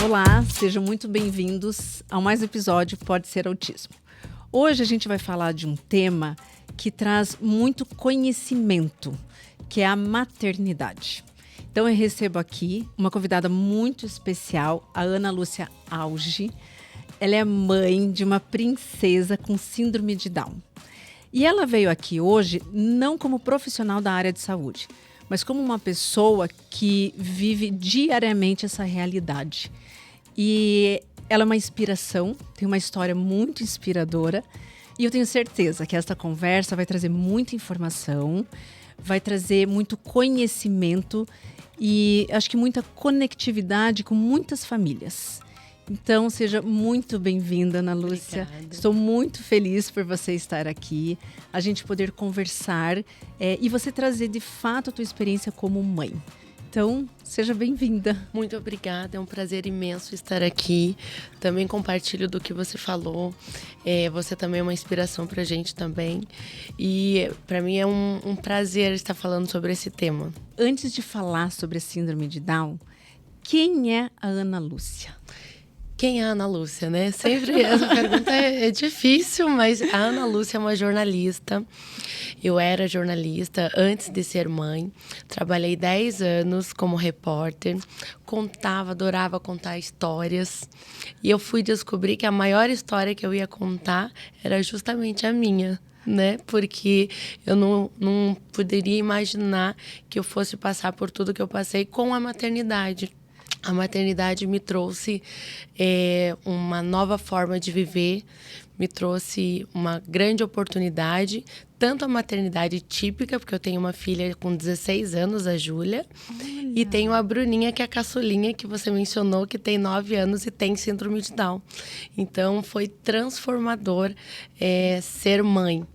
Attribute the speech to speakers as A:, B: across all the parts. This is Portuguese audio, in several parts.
A: Olá, sejam muito bem-vindos ao mais um episódio Pode Ser Autismo. Hoje a gente vai falar de um tema que traz muito conhecimento, que é a maternidade. Então eu recebo aqui uma convidada muito especial, a Ana Lúcia Auge. Ela é mãe de uma princesa com síndrome de Down. E ela veio aqui hoje não como profissional da área de saúde, mas como uma pessoa que vive diariamente essa realidade. E ela é uma inspiração, tem uma história muito inspiradora. E eu tenho certeza que esta conversa vai trazer muita informação, vai trazer muito conhecimento e acho que muita conectividade com muitas famílias. Então, seja muito bem-vinda, Ana Lúcia.
B: Obrigada.
A: Estou muito feliz por você estar aqui, a gente poder conversar e você trazer, de fato, a tua experiência como mãe. Então, seja bem-vinda.
B: Muito obrigada, é um prazer imenso estar aqui. Também compartilho do que você falou. Você também é uma inspiração para a gente também. E para mim é um prazer estar falando sobre esse tema.
A: Antes de falar sobre a síndrome de Down, quem é a Ana Lúcia?
B: Quem é a Ana Lúcia, né? Sempre essa pergunta é difícil, mas a Ana Lúcia é uma jornalista. Eu era jornalista antes de ser mãe. Trabalhei 10 anos como repórter. Adorava contar histórias. E eu fui descobrir que a maior história que eu ia contar era justamente a minha, né? Porque eu não poderia imaginar que eu fosse passar por tudo que eu passei com a maternidade. A maternidade me trouxe uma nova forma de viver, me trouxe uma grande oportunidade, tanto a maternidade típica, porque eu tenho uma filha com 16 anos, a Júlia, e tenho a Bruninha, que é a caçulinha que você mencionou, que tem 9 anos e tem síndrome de Down. Então, foi transformador ser mãe.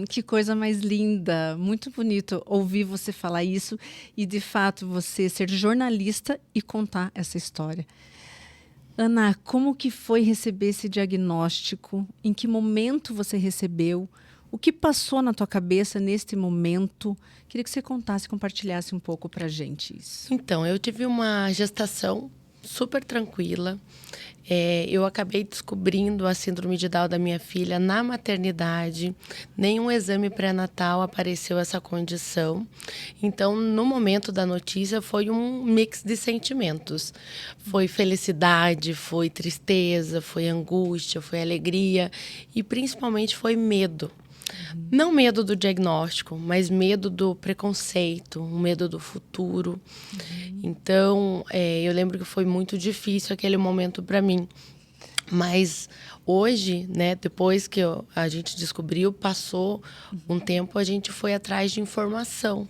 A: Que coisa mais linda, muito bonito ouvir você falar isso e, de fato, você ser jornalista e contar essa história. Ana, como que foi receber esse diagnóstico? Em que momento você recebeu? O que passou na tua cabeça neste momento? Queria que você contasse, compartilhasse um pouco pra gente isso.
B: Então, eu tive uma gestação super tranquila. Eu acabei descobrindo a síndrome de Down da minha filha na maternidade. Nenhum exame pré-natal apareceu essa condição. Então, no momento da notícia, foi um mix de sentimentos. Foi felicidade, foi tristeza, foi angústia, foi alegria e principalmente foi medo. Não medo do diagnóstico, mas medo do preconceito, medo do futuro. Então, eu lembro que foi muito difícil aquele momento para mim. Mas hoje, né, depois que a gente descobriu, passou um tempo, a gente foi atrás de informação.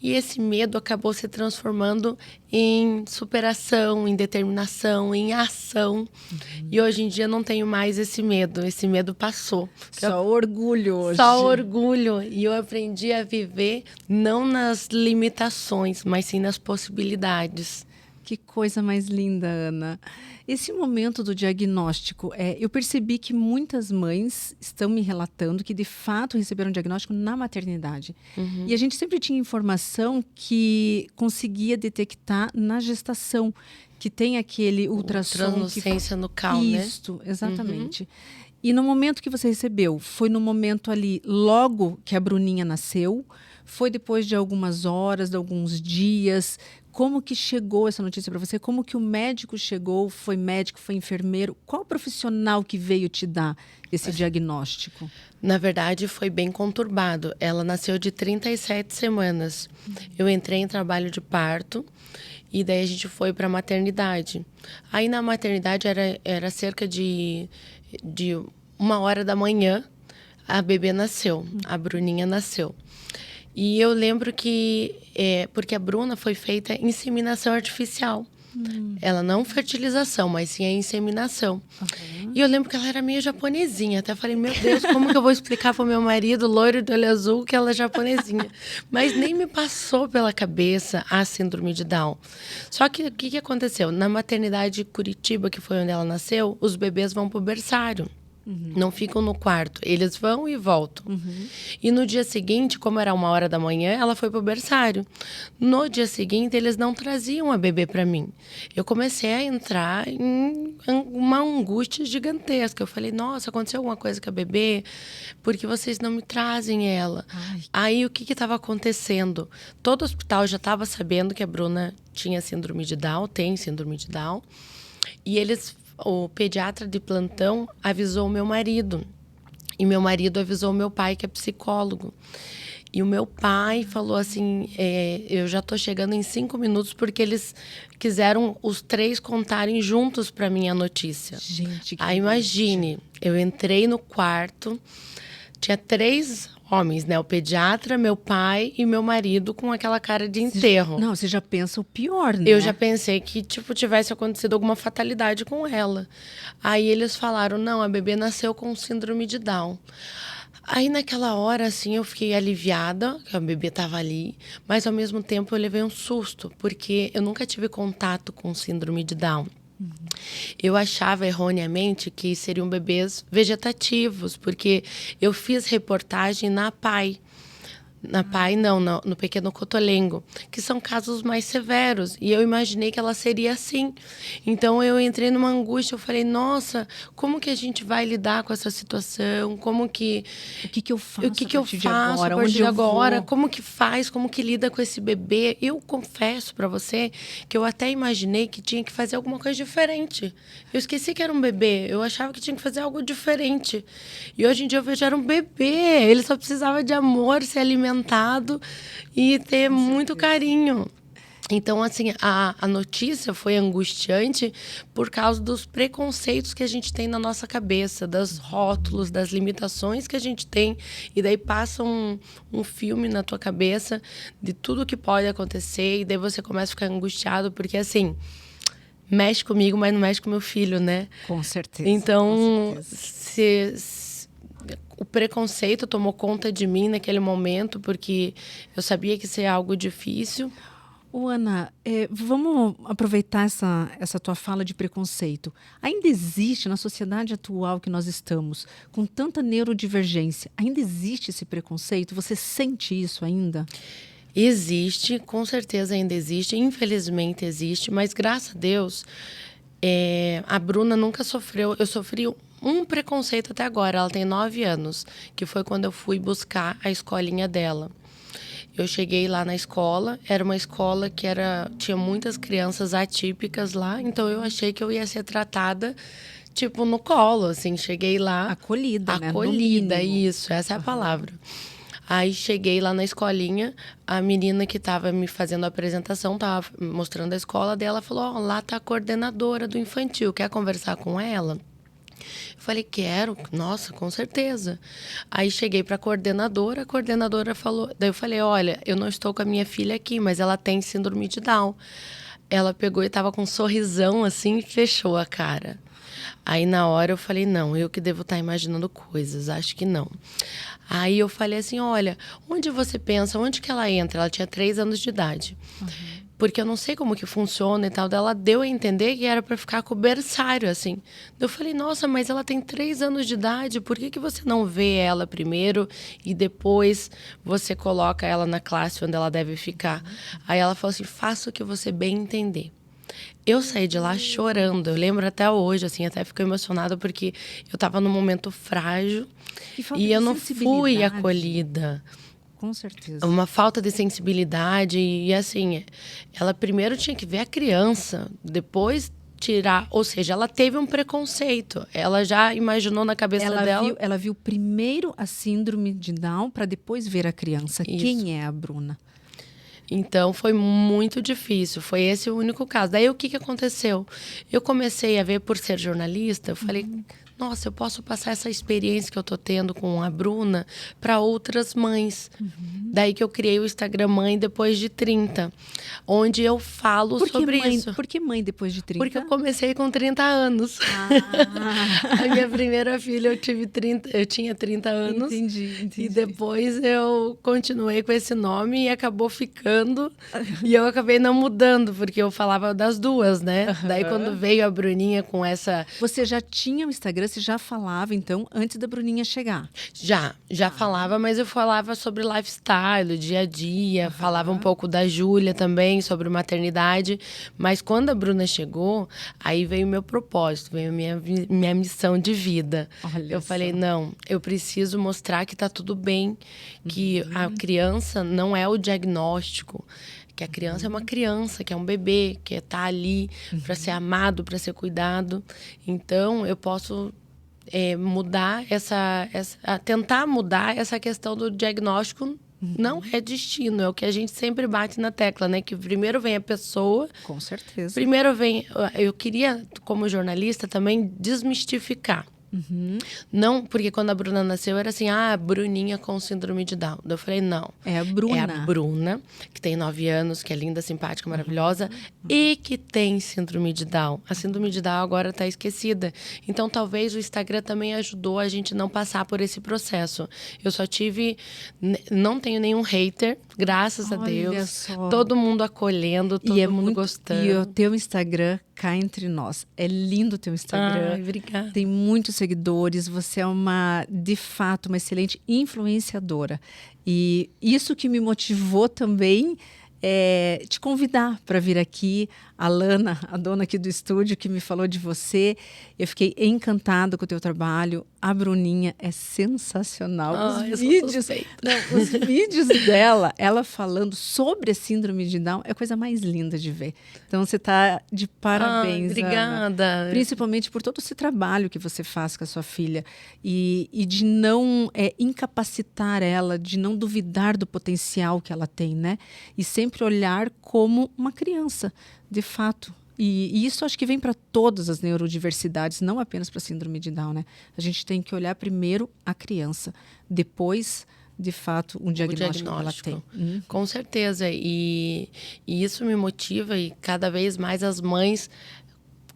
B: E esse medo acabou se transformando em superação, em determinação, em ação. E hoje em dia não tenho mais esse medo passou.
A: Só orgulho hoje.
B: Só orgulho. E eu aprendi a viver não nas limitações, mas sim nas possibilidades.
A: Que coisa mais linda, Ana. Esse momento do diagnóstico, eu percebi que muitas mães estão me relatando que, de fato, receberam diagnóstico na maternidade. E a gente sempre tinha informação que conseguia detectar na gestação, que tem aquele ultrassom.
B: Translucência nucal, né?
A: Isso, exatamente. E no momento que você recebeu, foi no momento ali, logo que a Bruninha nasceu? Foi depois de algumas horas, de alguns dias? Como que chegou essa notícia para você? Como que o médico chegou? Foi médico, foi enfermeiro? Qual profissional que veio te dar esse diagnóstico?
B: Na verdade, foi bem conturbado. Ela nasceu de 37 semanas. Eu entrei em trabalho de parto e daí a gente foi para a maternidade. Aí na maternidade era cerca de 1h da manhã, a bebê nasceu, a Bruninha nasceu. E eu lembro que, porque a Bruna foi feita inseminação artificial. Ela não fertilização, mas sim a inseminação. E eu lembro que ela era meio japonesinha. Até falei, meu Deus, como que eu vou explicar pro meu marido, loiro de olho azul, que ela é japonesinha? Mas nem me passou pela cabeça a síndrome de Down. Só que o que aconteceu? Na maternidade de Curitiba, que foi onde ela nasceu, os bebês vão pro berçário. Não ficam no quarto. Eles vão e voltam. E no dia seguinte, como era 1h da manhã, ela foi pro berçário. No dia seguinte, eles não traziam a bebê para mim. Eu comecei a entrar em uma angústia gigantesca. Eu falei, nossa, aconteceu alguma coisa com a bebê? Porque vocês não me trazem ela?
A: Ai.
B: Aí, o que estava acontecendo? Todo o hospital já estava sabendo que a Bruna tinha síndrome de Down, tem síndrome de Down. E o pediatra de plantão avisou o meu marido. E meu marido avisou o meu pai, que é psicólogo. E o meu pai falou assim, eu já estou chegando em 5 minutos, porque eles quiseram os 3 contarem juntos para mim a notícia.
A: Gente, que
B: Aí imagine, eu entrei no quarto, tinha 3 homens, né? O pediatra, meu pai e meu marido com aquela cara de enterro.
A: Não, você já pensa o pior, né?
B: Eu já pensei que, tivesse acontecido alguma fatalidade com ela. Aí eles falaram, não, a bebê nasceu com síndrome de Down. Aí naquela hora, assim, eu fiquei aliviada, que a bebê estava ali, mas ao mesmo tempo eu levei um susto, porque eu nunca tive contato com síndrome de Down. Eu achava erroneamente que seriam bebês vegetativos, porque eu fiz reportagem na PAI. Na PAI, não, no Pequeno Cotolengo, que são casos mais severos. E eu imaginei que ela seria assim. Então, eu entrei numa angústia. Eu falei, nossa, como que a gente vai lidar com essa situação? Como que...
A: O que eu faço
B: a partir de agora? Como que faz? Como que lida com esse bebê? Eu confesso para você que eu até imaginei que tinha que fazer alguma coisa diferente. Eu esqueci que era um bebê. Eu achava que tinha que fazer algo diferente. E hoje em dia eu vejo que era um bebê. Ele só precisava de amor, se alimentar e ter muito carinho. Então, assim, a notícia foi angustiante por causa dos preconceitos que a gente tem na nossa cabeça, dos rótulos, das limitações que a gente tem. E daí passa um filme na tua cabeça de tudo que pode acontecer. E daí você começa a ficar angustiado, porque, assim, mexe comigo, mas não mexe com meu filho, né?
A: Com certeza.
B: Então,
A: com certeza.
B: O preconceito tomou conta de mim naquele momento, porque eu sabia que isso é algo difícil.
A: Ana, vamos aproveitar essa tua fala de preconceito. Ainda existe na sociedade atual que nós estamos, com tanta neurodivergência, ainda existe esse preconceito? Você sente isso ainda?
B: Existe, com certeza ainda existe, infelizmente existe, mas graças a Deus, a Bruna nunca sofreu. Eu sofri um preconceito até agora. Ela tem 9 anos, que foi quando eu fui buscar a escolinha dela. Eu cheguei lá na escola, era uma escola que tinha muitas crianças atípicas lá, então eu achei que eu ia ser tratada, tipo, no colo, assim. Cheguei lá...
A: Acolhida, né?
B: Acolhida, isso, essa é a palavra. Aí cheguei lá na escolinha, a menina que estava me fazendo a apresentação, estava mostrando a escola dela, falou, lá está a coordenadora do infantil, quer conversar com ela? Eu falei, quero, nossa, com certeza. Aí cheguei para a coordenadora falou, daí eu falei, olha, eu não estou com a minha filha aqui, mas ela tem síndrome de Down. Ela pegou e estava com um sorrisão assim e fechou a cara. Aí na hora eu falei, não, eu que devo estar imaginando coisas, acho que não. Aí eu falei assim, olha, onde você pensa, onde que ela entra? Ela tinha 3 anos de idade. Porque eu não sei como que funciona e tal. Daí ela deu a entender que era para ficar com o berçário, assim. Eu falei, nossa, mas ela tem 3 anos de idade, por que você não vê ela primeiro e depois você coloca ela na classe onde ela deve ficar? Aí ela falou assim, faça o que você bem entender. Eu saí de lá chorando, eu lembro até hoje, assim, até fico emocionada porque eu estava num momento frágil e eu não fui acolhida.
A: Com certeza.
B: Uma falta de sensibilidade e assim, ela primeiro tinha que ver a criança, depois tirar, ou seja, ela teve um preconceito, ela já imaginou na cabeça dela...
A: Ela viu primeiro a síndrome de Down para depois ver a criança.
B: Isso.
A: Quem é a Bruna?
B: Então, foi muito difícil. Foi esse o único caso. Daí, o que aconteceu? Eu comecei a ver, por ser jornalista, eu falei... Nossa, eu posso passar essa experiência que eu tô tendo com a Bruna para outras mães. Daí que eu criei o Instagram Mãe Depois de 30, onde eu falo sobre isso.
A: Por que mãe depois de 30?
B: Porque eu comecei com 30 anos. A minha primeira filha eu tinha 30 anos.
A: Entendi.
B: E depois eu continuei com esse nome e acabou ficando. E eu acabei não mudando, porque eu falava das duas, né? Daí quando veio a Bruninha com essa...
A: Você já tinha o Instagram? você já falava, então, antes da Bruninha chegar.
B: Já falava, mas eu falava sobre lifestyle, dia a dia, falava um pouco da Júlia também, sobre maternidade. Mas quando a Bruna chegou, aí veio o meu propósito, veio minha missão de vida.
A: Olha
B: Eu
A: só.
B: falei, não, eu preciso mostrar que tá tudo bem, que a criança não é o diagnóstico, que a criança é uma criança, que é um bebê, que tá ali para ser amado, para ser cuidado. Então, eu posso mudar tentar mudar essa questão do diagnóstico. Não é destino, é o que a gente sempre bate na tecla, né? Que primeiro vem a pessoa.
A: Com certeza.
B: Primeiro vem... Eu queria, como jornalista, também desmistificar. Não, porque quando a Bruna nasceu era assim, Bruninha com síndrome de Down. Eu falei, não.
A: É a Bruna.
B: É a Bruna, que tem 9 anos, que é linda, simpática, maravilhosa, e que tem síndrome de Down. A síndrome de Down agora está esquecida. Então, talvez o Instagram também ajudou a gente não passar por esse processo. Eu só tive... Não tenho nenhum hater, graças a Deus.
A: Só.
B: Todo mundo acolhendo, todo mundo gostando.
A: E o teu Instagram, cá entre nós. É lindo o teu Instagram.
B: Obrigada.
A: Tem muitos seguidores. Você é de fato, uma excelente influenciadora. E isso que me motivou também é te convidar para vir aqui. A Lana, a dona aqui do estúdio, que me falou de você. Eu fiquei encantada com o teu trabalho. A Bruninha é sensacional. Os vídeos dela, ela falando sobre a síndrome de Down, é a coisa mais linda de ver. Então, você está de parabéns,
B: obrigada.
A: Ana. Principalmente por todo esse trabalho que você faz com a sua filha. E de não incapacitar ela, de não duvidar do potencial que ela tem, né? E sempre olhar como uma criança, de fato. E isso acho que vem para todas as neurodiversidades, não apenas para a síndrome de Down, né? A gente tem que olhar primeiro a criança, depois, de fato, um diagnóstico que ela tem.
B: Com certeza. E isso me motiva, e cada vez mais as mães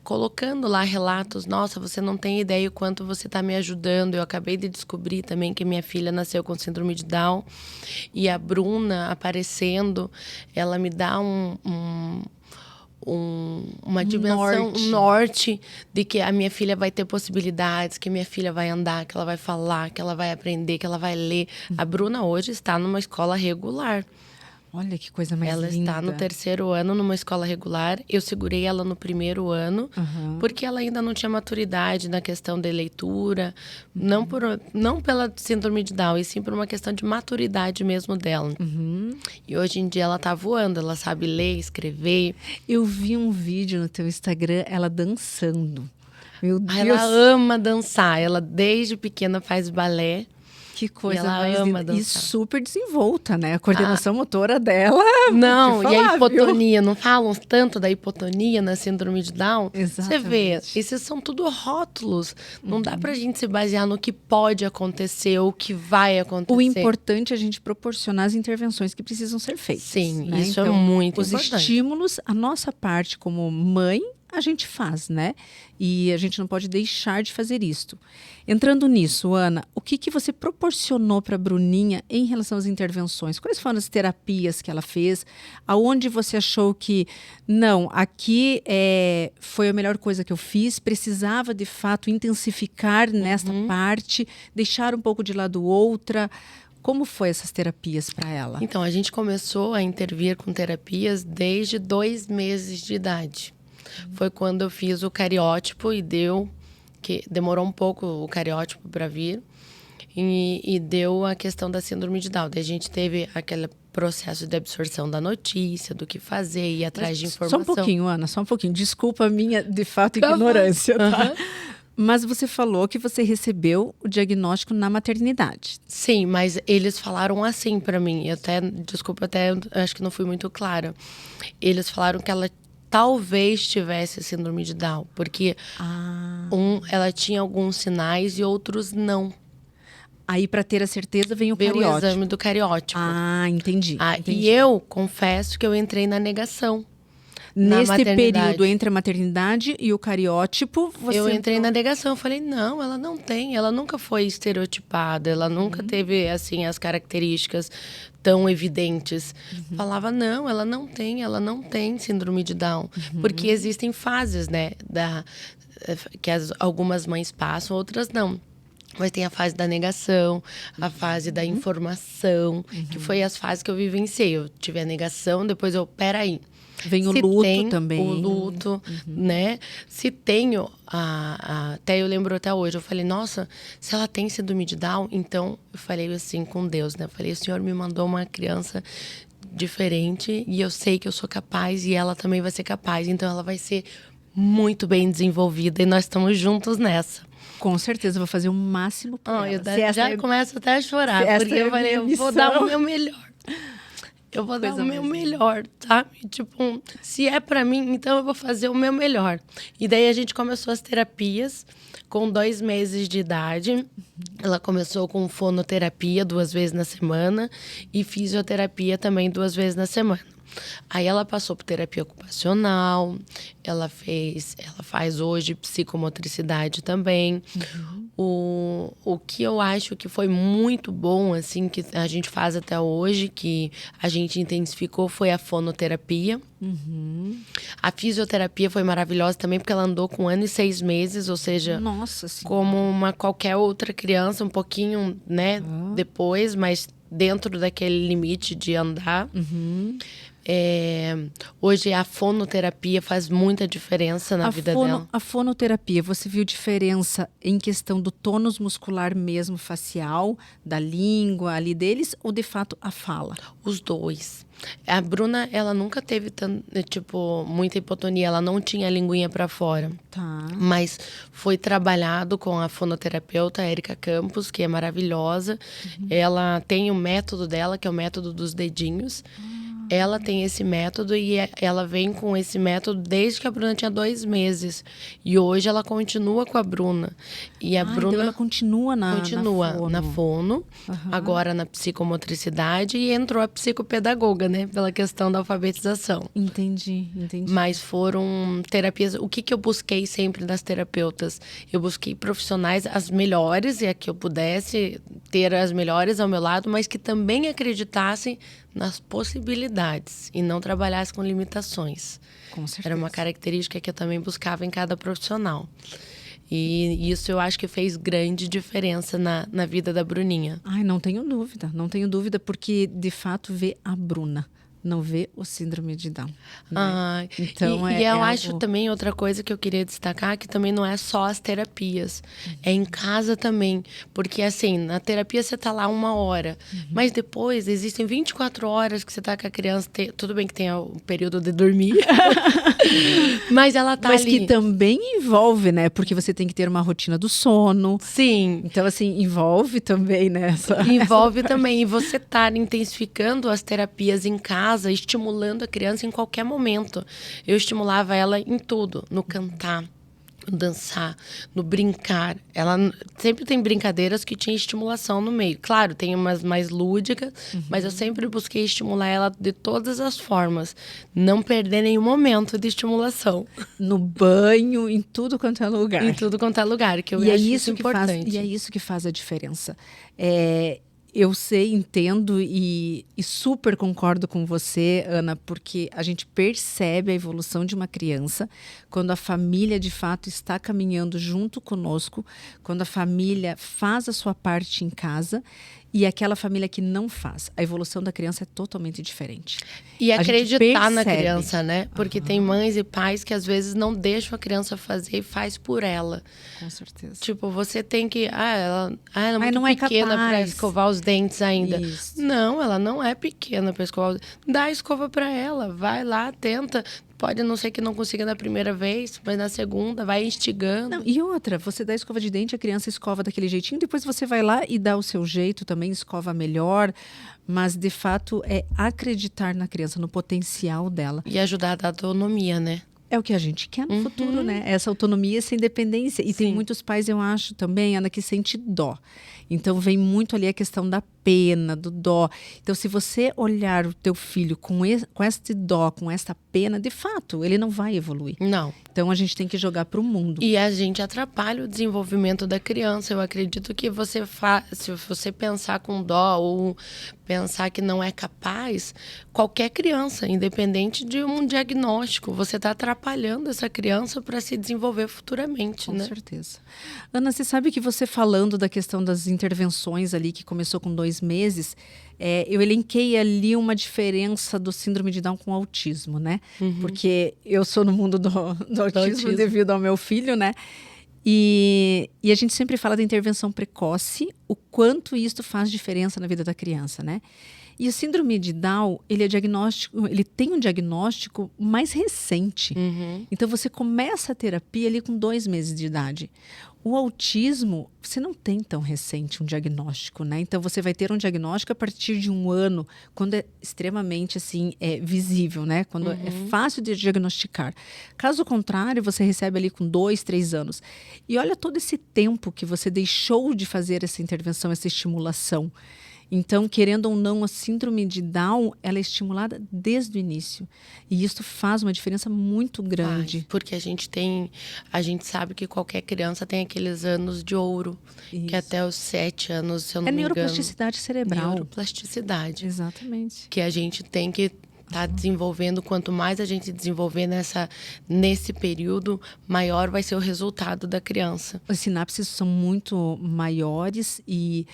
B: colocando lá relatos. Nossa, você não tem ideia o quanto você está me ajudando. Eu acabei de descobrir também que minha filha nasceu com síndrome de Down. E a Bruna aparecendo, ela me dá uma dimensão, um norte de que a minha filha vai ter possibilidades, que minha filha vai andar, que ela vai falar, que ela vai aprender, que ela vai ler. A Bruna hoje está numa escola regular.
A: Olha que coisa mais linda.
B: Ela está no 3º ano numa escola regular. Eu segurei ela no 1º ano, porque ela ainda não tinha maturidade na questão de leitura. Não pela síndrome de Down, e sim por uma questão de maturidade mesmo dela. E hoje em dia ela está voando, ela sabe ler, escrever.
A: Eu vi um vídeo no teu Instagram, ela dançando. Meu Deus.
B: Ela ama dançar. Ela desde pequena faz balé.
A: Que coisa
B: ela
A: mais
B: ama
A: linda.
B: dançar.
A: E super desenvolta, né? A coordenação motora dela.
B: Não,
A: falar,
B: e a hipotonia, não falam tanto da hipotonia na síndrome de Down?
A: Exatamente.
B: Você vê, esses são tudo rótulos. Não dá pra gente se basear no que pode acontecer ou o que vai acontecer.
A: O importante é a gente proporcionar as intervenções que precisam ser feitas.
B: Sim,
A: né?
B: isso
A: então,
B: é muito
A: os
B: importante.
A: Estímulos, a nossa parte como mãe, a gente faz, né? E a gente não pode deixar de fazer isto. Entrando nisso, Ana, o que você proporcionou para a Bruninha em relação às intervenções? Quais foram as terapias que ela fez? Aonde você achou que, não, aqui foi a melhor coisa que eu fiz, precisava de fato intensificar nesta parte, deixar um pouco de lado outra? Como foi essas terapias para ela?
B: Então, a gente começou a intervir com terapias desde 2 meses de idade. Foi quando eu fiz o cariótipo e que demorou um pouco o cariótipo para vir, e deu a questão da síndrome de Down. Daí a gente teve aquele processo de absorção da notícia, do que fazer, ir atrás de informação.
A: Só um pouquinho, Ana, só um pouquinho. Desculpa a minha, de fato, ignorância, tá? Mas você falou que você recebeu o diagnóstico na maternidade.
B: Sim, mas eles falaram assim para mim. Desculpa, acho que não fui muito clara. Eles falaram que ela talvez tivesse síndrome de Down, porque ela tinha alguns sinais e outros não.
A: Aí, para ter a certeza, vem o cariótipo.
B: O exame do cariótipo.
A: Entendi.
B: E eu confesso que eu entrei na negação.
A: Nesse período entre a maternidade e o cariótipo,
B: eu entrei na negação. Eu falei, não, ela não tem. Ela nunca foi estereotipada. Ela nunca teve, assim, as características tão evidentes. Falava, não, ela não tem síndrome de Down. Porque existem fases, né? que algumas mães passam, outras não. Mas tem a fase da negação, a fase da informação, que foi as fases que eu vivenciei. Eu tive a negação, depois peraí.
A: Vem o luto
B: tem
A: também.
B: O luto, né? Se tenho, até eu lembro até hoje, eu falei, nossa, se ela tem síndrome de Down, então eu falei assim com Deus, né? Eu falei, o Senhor me mandou uma criança diferente e eu sei que eu sou capaz e ela também vai ser capaz. Então ela vai ser muito bem desenvolvida e nós estamos juntos nessa.
A: Com certeza, eu vou fazer o máximo por ela.
B: Eu já começo até a chorar, porque eu falei, eu vou dar o meu melhor. Eu vou dar o meu melhor, tá? Tipo, se é pra mim, então eu vou fazer o meu melhor. E daí a gente começou as terapias com 2 meses de idade. Ela começou com fonoterapia 2 vezes na semana e fisioterapia também 2 vezes na semana. Aí ela passou por terapia ocupacional, ela faz hoje psicomotricidade também. O que eu acho que foi muito bom, assim, que a gente faz até hoje, que a gente intensificou, foi a fonoterapia. A fisioterapia foi maravilhosa também, porque ela andou com 1 ano e 6 meses, ou seja,
A: Nossa
B: como qualquer outra criança, um pouquinho, né, depois, mas dentro daquele limite de andar. Hoje a fonoterapia faz muita diferença na vida dela.
A: A fonoterapia, você viu diferença em questão do tônus muscular mesmo, facial, da língua ali deles, ou de fato a fala?
B: Os dois. A Bruna, ela nunca teve muita hipotonia, ela não tinha a linguinha para fora.
A: Tá.
B: Mas foi trabalhado com a fonoterapeuta Érica Campos, que é maravilhosa. Ela tem o método dela, que é o método dos dedinhos. Ela tem esse método e ela vem com esse método desde que a Bruna tinha 2 meses. E hoje ela continua com a Bruna. E a Bruna
A: então ela continua na
B: fono, agora na psicomotricidade, e entrou a psicopedagoga, né? Pela questão da alfabetização.
A: Entendi.
B: Mas foram terapias... O que eu busquei sempre das terapeutas? Eu busquei profissionais as melhores, e a que eu pudesse ter as melhores ao meu lado, mas que também acreditassem nas possibilidades e não trabalhasse com limitações.
A: Com certeza.
B: Era uma característica que eu também buscava em cada profissional. E isso eu acho que fez grande diferença na vida da Bruninha.
A: Ai, não tenho dúvida, porque de fato vê a Bruna, não vê o síndrome de Down. Né?
B: Então, eu acho também outra coisa que eu queria destacar, que também não é só as terapias, é em casa também. Porque assim, na terapia você tá lá 1 hora, mas depois existem 24 horas que você tá com a criança, tudo bem que tem o período de dormir, mas ela tá ali. Mas
A: que também envolve, né? Porque você tem que ter uma rotina do sono.
B: Sim.
A: Então, assim, envolve também, né?
B: Envolve também. E você tá intensificando as terapias em casa, estimulando a criança em qualquer momento. Eu estimulava ela em tudo, no cantar, no dançar, no brincar. Ela sempre tem brincadeiras que tinha estimulação no meio. Claro, tem umas mais lúdicas, mas eu sempre busquei estimular ela de todas as formas. Não perder nenhum momento de estimulação.
A: No banho, em tudo quanto é lugar.
B: Em tudo quanto é lugar, que eu acho isso importante.
A: E é isso que faz a diferença. Eu sei, entendo e super concordo com você, Ana, porque a gente percebe a evolução de uma criança quando a família, de fato, está caminhando junto conosco, quando a família faz a sua parte em casa e aquela família que não faz. A evolução da criança é totalmente diferente.
B: E acreditar na criança, né? Porque tem mães e pais que às vezes não deixam a criança fazer e faz por ela.
A: Com certeza.
B: Tipo, você tem que... ela é muito pequena para escovar os dentes ainda.
A: Isso.
B: Não, ela não é pequena para escovar os dentes. Dá a escova para ela. Vai lá, tenta. Pode não ser que não consiga na primeira vez, mas na segunda vai instigando.
A: Não, e outra, você dá escova de dente, a criança escova daquele jeitinho, depois você vai lá e dá o seu jeito também, escova melhor. Mas, de fato, é acreditar na criança, no potencial dela.
B: E ajudar a dar autonomia, né?
A: É o que a gente quer no futuro, né? Essa autonomia, essa independência. E tem muitos pais, eu acho, também, Ana, que sente dó. Então, vem muito ali a questão da pena, do dó. Então, se você olhar o teu filho com este dó, com esta pena, de fato, ele não vai evoluir.
B: Não.
A: Então, a gente tem que jogar para o mundo.
B: E a gente atrapalha o desenvolvimento da criança. Eu acredito que se você pensar com dó ou pensar que não é capaz, qualquer criança, independente de um diagnóstico, você está atrapalhando essa criança para se desenvolver futuramente,
A: Com
B: né?
A: certeza. Ana, você sabe que você falando da questão das intervenções ali, que começou com 2 meses, eu elenquei ali uma diferença do síndrome de Down com o autismo, né? Porque eu sou no mundo do autismo devido ao meu filho, né? E a gente sempre fala da intervenção precoce, o quanto isso faz diferença na vida da criança, né? E o síndrome de Down, ele tem um diagnóstico mais recente. Então, você começa a terapia ali com 2 meses de idade. O autismo, você não tem tão recente um diagnóstico, né? Então, você vai ter um diagnóstico a partir de 1 ano, quando é extremamente, assim, visível, né? Quando é fácil de diagnosticar. Caso contrário, você recebe ali com 2, 3 anos. E olha todo esse tempo que você deixou de fazer essa intervenção, essa estimulação. Então, querendo ou não, a síndrome de Down, ela é estimulada desde o início. E isso faz uma diferença muito grande.
B: Porque a gente sabe que qualquer criança tem aqueles anos de ouro, que até os 7 anos, se eu não me engano.
A: Neuroplasticidade cerebral.
B: Neuroplasticidade.
A: Exatamente.
B: Que a gente tem que estar desenvolvendo. Quanto mais a gente desenvolver nesse período, maior vai ser o resultado da criança.
A: As sinapses são muito maiores e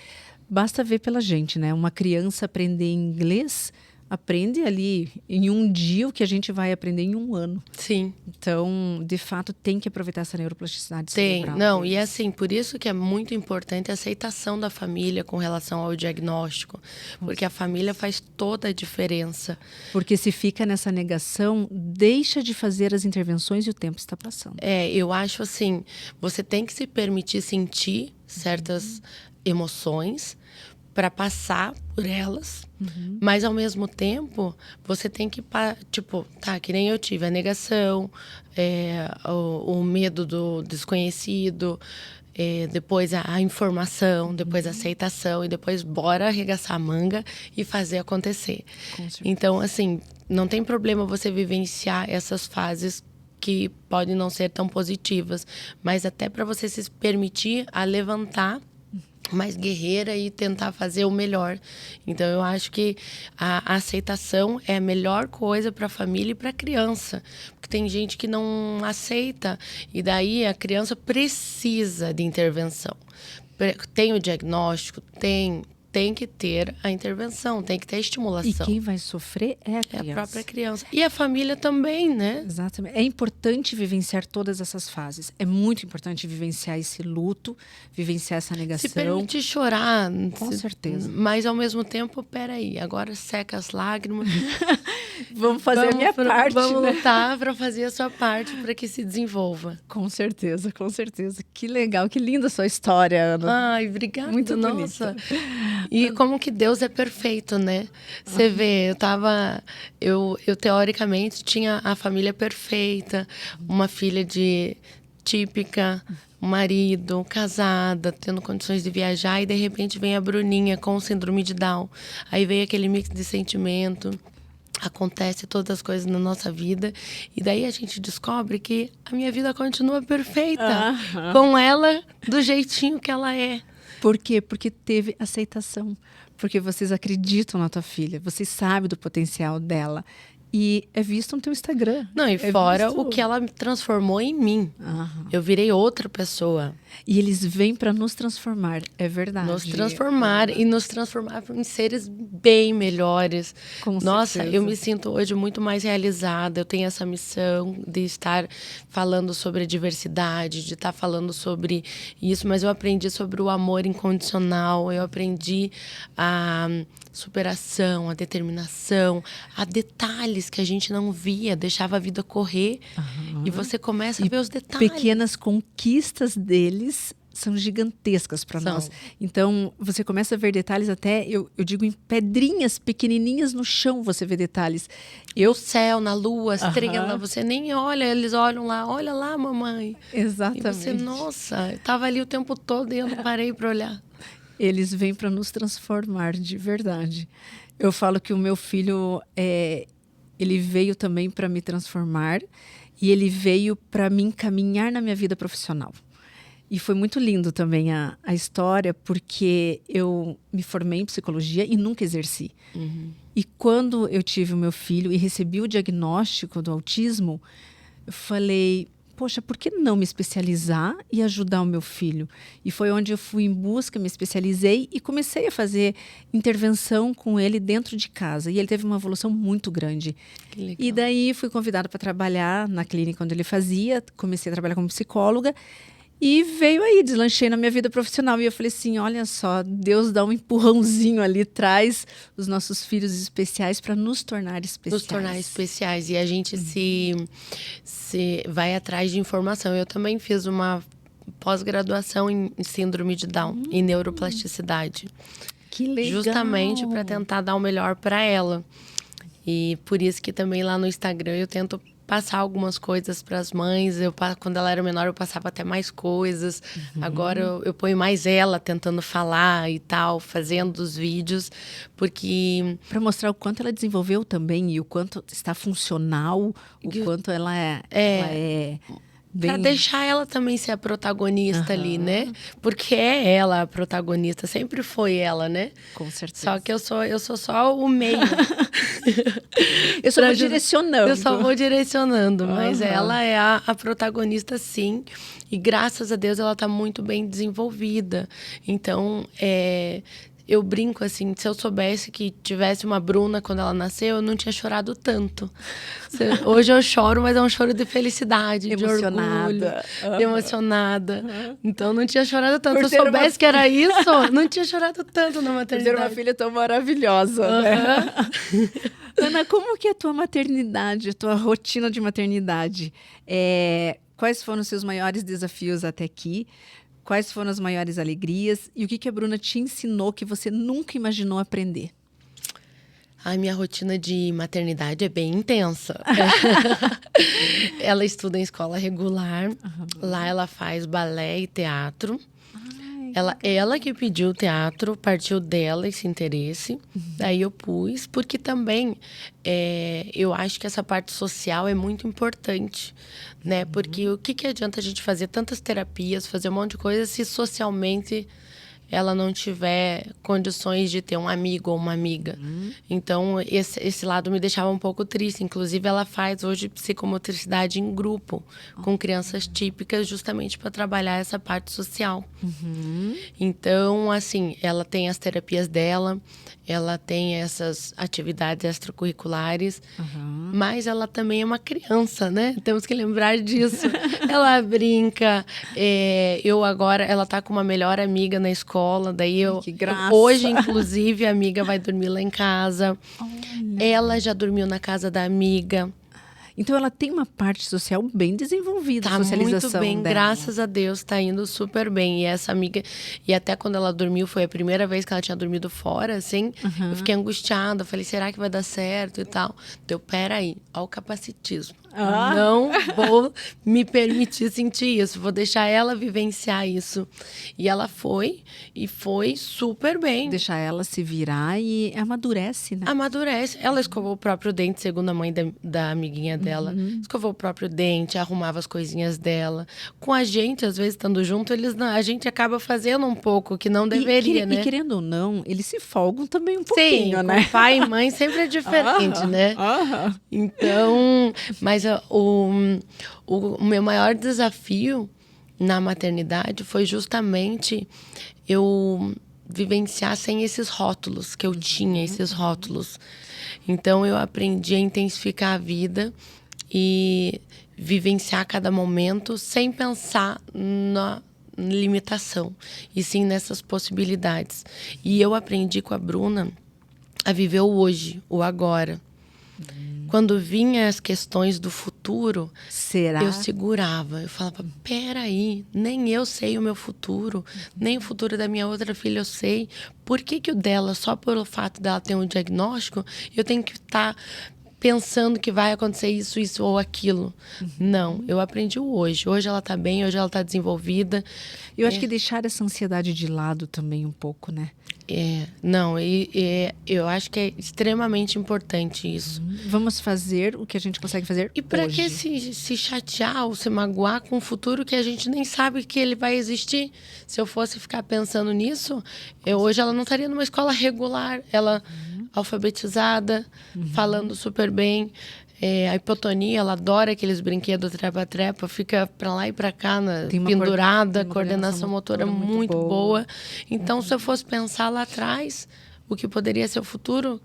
A: basta ver pela gente, né? Uma criança aprender inglês, aprende ali em um dia o que a gente vai aprender em 1 ano.
B: Sim.
A: Então, de fato, tem que aproveitar essa neuroplasticidade
B: Tem.
A: cerebral.
B: Não, e assim, por isso que é muito importante a aceitação da família com relação ao diagnóstico. Porque a família faz toda a diferença.
A: Porque se fica nessa negação, deixa de fazer as intervenções e o tempo está passando.
B: Eu acho assim, você tem que se permitir sentir certas emoções para passar por elas, mas ao mesmo tempo você tem que, que nem eu tive, a negação, o medo do desconhecido, depois a informação, depois a aceitação e depois bora arregaçar a manga e fazer acontecer. Então, assim, não tem problema você vivenciar essas fases que podem não ser tão positivas, mas até para você se permitir a levantar mais guerreira e tentar fazer o melhor. Então, eu acho que a aceitação é a melhor coisa para a família e para a criança. Porque tem gente que não aceita e daí a criança precisa de intervenção. Tem o diagnóstico, tem que ter a intervenção, tem que ter a estimulação.
A: E quem vai sofrer é a criança.
B: É a própria criança. E a família também, né?
A: Exatamente. É importante vivenciar todas essas fases. É muito importante vivenciar esse luto, vivenciar essa negação.
B: Se permitir chorar.
A: Com certeza.
B: Mas, ao mesmo tempo, peraí, agora seca as lágrimas.
A: Vamos fazer a minha parte,
B: Vamos
A: né?
B: lutar para fazer a sua parte para que se desenvolva.
A: Com certeza, com certeza. Que legal, que linda a sua história, Ana.
B: Ai, obrigada.
A: Muito
B: nossa.
A: bonita.
B: E como que Deus é perfeito, né? Você vê, eu teoricamente tinha a família perfeita, uma filha típica, um marido, casada, tendo condições de viajar, e de repente vem a Bruninha com síndrome de Down. Aí veio aquele mix de sentimento, acontece todas as coisas na nossa vida, e daí a gente descobre que a minha vida continua perfeita, com ela do jeitinho que ela é.
A: Por quê? Porque teve aceitação. Porque vocês acreditam na tua filha. Vocês sabem do potencial dela. E é visto no teu Instagram.
B: Não, e fora o que ela me transformou em mim. Eu virei outra pessoa.
A: E eles vêm para nos transformar, é verdade.
B: Nos transformar e nos transformar em seres bem melhores.
A: Com
B: Nossa,
A: certeza.
B: eu me sinto hoje muito mais realizada. Eu tenho essa missão de estar falando sobre a diversidade, de estar falando sobre isso, mas eu aprendi sobre o amor incondicional, eu aprendi a superação, a determinação, a detalhes que a gente não via, deixava a vida correr e você começa a ver os detalhes.
A: Pequenas conquistas deles são gigantescas para nós. Então, você começa a ver detalhes até, eu digo, em pedrinhas pequenininhas no chão você vê detalhes.
B: O céu, na lua, estrela, você nem olha, eles olham lá, olha lá, mamãe.
A: Exatamente.
B: E você, nossa, eu tava ali o tempo todo e eu não parei para olhar.
A: eles vêm para nos transformar de verdade. Eu falo que o meu filho, ele veio também para me transformar e ele veio para me encaminhar na minha vida profissional. E foi muito lindo também a história, porque eu me formei em psicologia e nunca exerci. E quando eu tive o meu filho e recebi o diagnóstico do autismo, eu falei, poxa, por que não me especializar e ajudar o meu filho? E foi onde eu fui em busca, me especializei e comecei a fazer intervenção com ele dentro de casa. E ele teve uma evolução muito grande.
B: Que legal.
A: E daí fui convidada para trabalhar na clínica onde ele fazia, comecei a trabalhar como psicóloga. E veio aí, deslanchei na minha vida profissional. E eu falei assim, olha só, Deus dá um empurrãozinho ali, traz os nossos filhos especiais para nos tornar especiais.
B: Nos tornar especiais. E a gente se vai atrás de informação. Eu também fiz uma pós-graduação em síndrome de Down, em neuroplasticidade.
A: Que legal!
B: Justamente para tentar dar o melhor para ela. E por isso que também lá no Instagram eu tento passar algumas coisas para as mães. Quando ela era menor, eu passava até mais coisas. Agora eu ponho mais ela tentando falar e tal, fazendo os vídeos, porque...
A: Para mostrar o quanto ela desenvolveu também e o quanto está funcional, o quanto ela é bem...
B: Para deixar ela também ser a protagonista ali, né? Porque é ela a protagonista, sempre foi ela, né?
A: Com certeza.
B: Só que eu sou só o meio.
A: Eu só vou direcionando.
B: Eu só vou direcionando, mas ela é a protagonista, sim. E graças a Deus ela está muito bem desenvolvida. Então, eu brinco assim, se eu soubesse que tivesse uma Bruna quando ela nasceu, eu não tinha chorado tanto. Hoje eu choro, mas é um choro de felicidade,
A: emocionada.
B: De orgulho, emocionada. Então não tinha chorado tanto. Se eu soubesse que era isso, não tinha chorado tanto na maternidade.
A: Ter uma filha tão maravilhosa, né? Ana, como que é a tua maternidade, a tua rotina de maternidade? Quais foram os seus maiores desafios até aqui? Quais foram as maiores alegrias? E o que a Bruna te ensinou que você nunca imaginou aprender?
B: A minha rotina de maternidade é bem intensa. Ela estuda em escola regular. Lá ela faz balé e teatro. Ela que pediu o teatro, partiu dela esse interesse. Daí eu pus, porque também eu acho que essa parte social é muito importante, né? Porque o que adianta a gente fazer tantas terapias, fazer um monte de coisa, se socialmente ela não tiver condições de ter um amigo ou uma amiga. Então, esse lado me deixava um pouco triste. Inclusive, ela faz hoje psicomotricidade em grupo, com crianças típicas, justamente para trabalhar essa parte social. Então, assim, ela tem as terapias dela, ela tem essas atividades extracurriculares, mas ela também é uma criança, né? Temos que lembrar disso. Ela brinca. Ela tá com uma melhor amiga na escola, daí
A: que graça.
B: Hoje, inclusive, a amiga vai dormir lá em casa. Ela já dormiu na casa da amiga.
A: Então ela tem uma parte social bem desenvolvida, a socialização
B: muito bem,
A: dela.
B: Graças a Deus, tá indo super bem. E essa amiga, e até quando ela dormiu, foi a primeira vez que ela tinha dormido fora, assim, eu fiquei angustiada, falei, será que vai dar certo e tal? Então, peraí, ó o capacitismo. Não vou me permitir sentir isso, vou deixar ela vivenciar isso. E ela foi, e foi super bem.
A: Deixar ela se virar e amadurece, né?
B: Amadurece. Ela escovou o próprio dente, segundo a mãe da amiguinha dela. Escovou o próprio dente, arrumava as coisinhas dela. Com a gente, às vezes, estando junto, a gente acaba fazendo um pouco, que não deveria, né?
A: E querendo ou não, eles se folgam também um pouquinho,
B: Sim,
A: né?
B: Com pai e mãe sempre é diferente, né? Então, mas o meu maior desafio na maternidade foi justamente eu vivenciar sem esses rótulos, que eu tinha esses rótulos. Então, eu aprendi a intensificar a vida e vivenciar cada momento sem pensar na limitação, e sim nessas possibilidades. E eu aprendi com a Bruna a viver o hoje, o agora. Quando vinha as questões do futuro, eu segurava. Eu falava, peraí, nem eu sei o meu futuro, nem o futuro da minha outra filha eu sei. Por que o dela, só pelo fato dela ter um diagnóstico, eu tenho que estar pensando que vai acontecer isso ou aquilo. Não, eu aprendi o hoje. Hoje ela tá bem, hoje ela tá desenvolvida.
A: Eu acho que deixar essa ansiedade de lado também um pouco, né?
B: Não, eu acho que é extremamente importante isso.
A: Vamos fazer o que a gente consegue fazer
B: E para
A: hoje.
B: que se chatear ou se magoar com um futuro que a gente nem sabe que ele vai existir? Se eu fosse ficar pensando nisso, hoje ela não estaria numa escola regular, ela alfabetizada, falando super bem. A hipotonia, ela adora aqueles brinquedos trepa-trepa, fica pra lá e pra cá, pendurada, coordenação motora muito boa. Então, se eu fosse pensar lá atrás, o que poderia ser o futuro...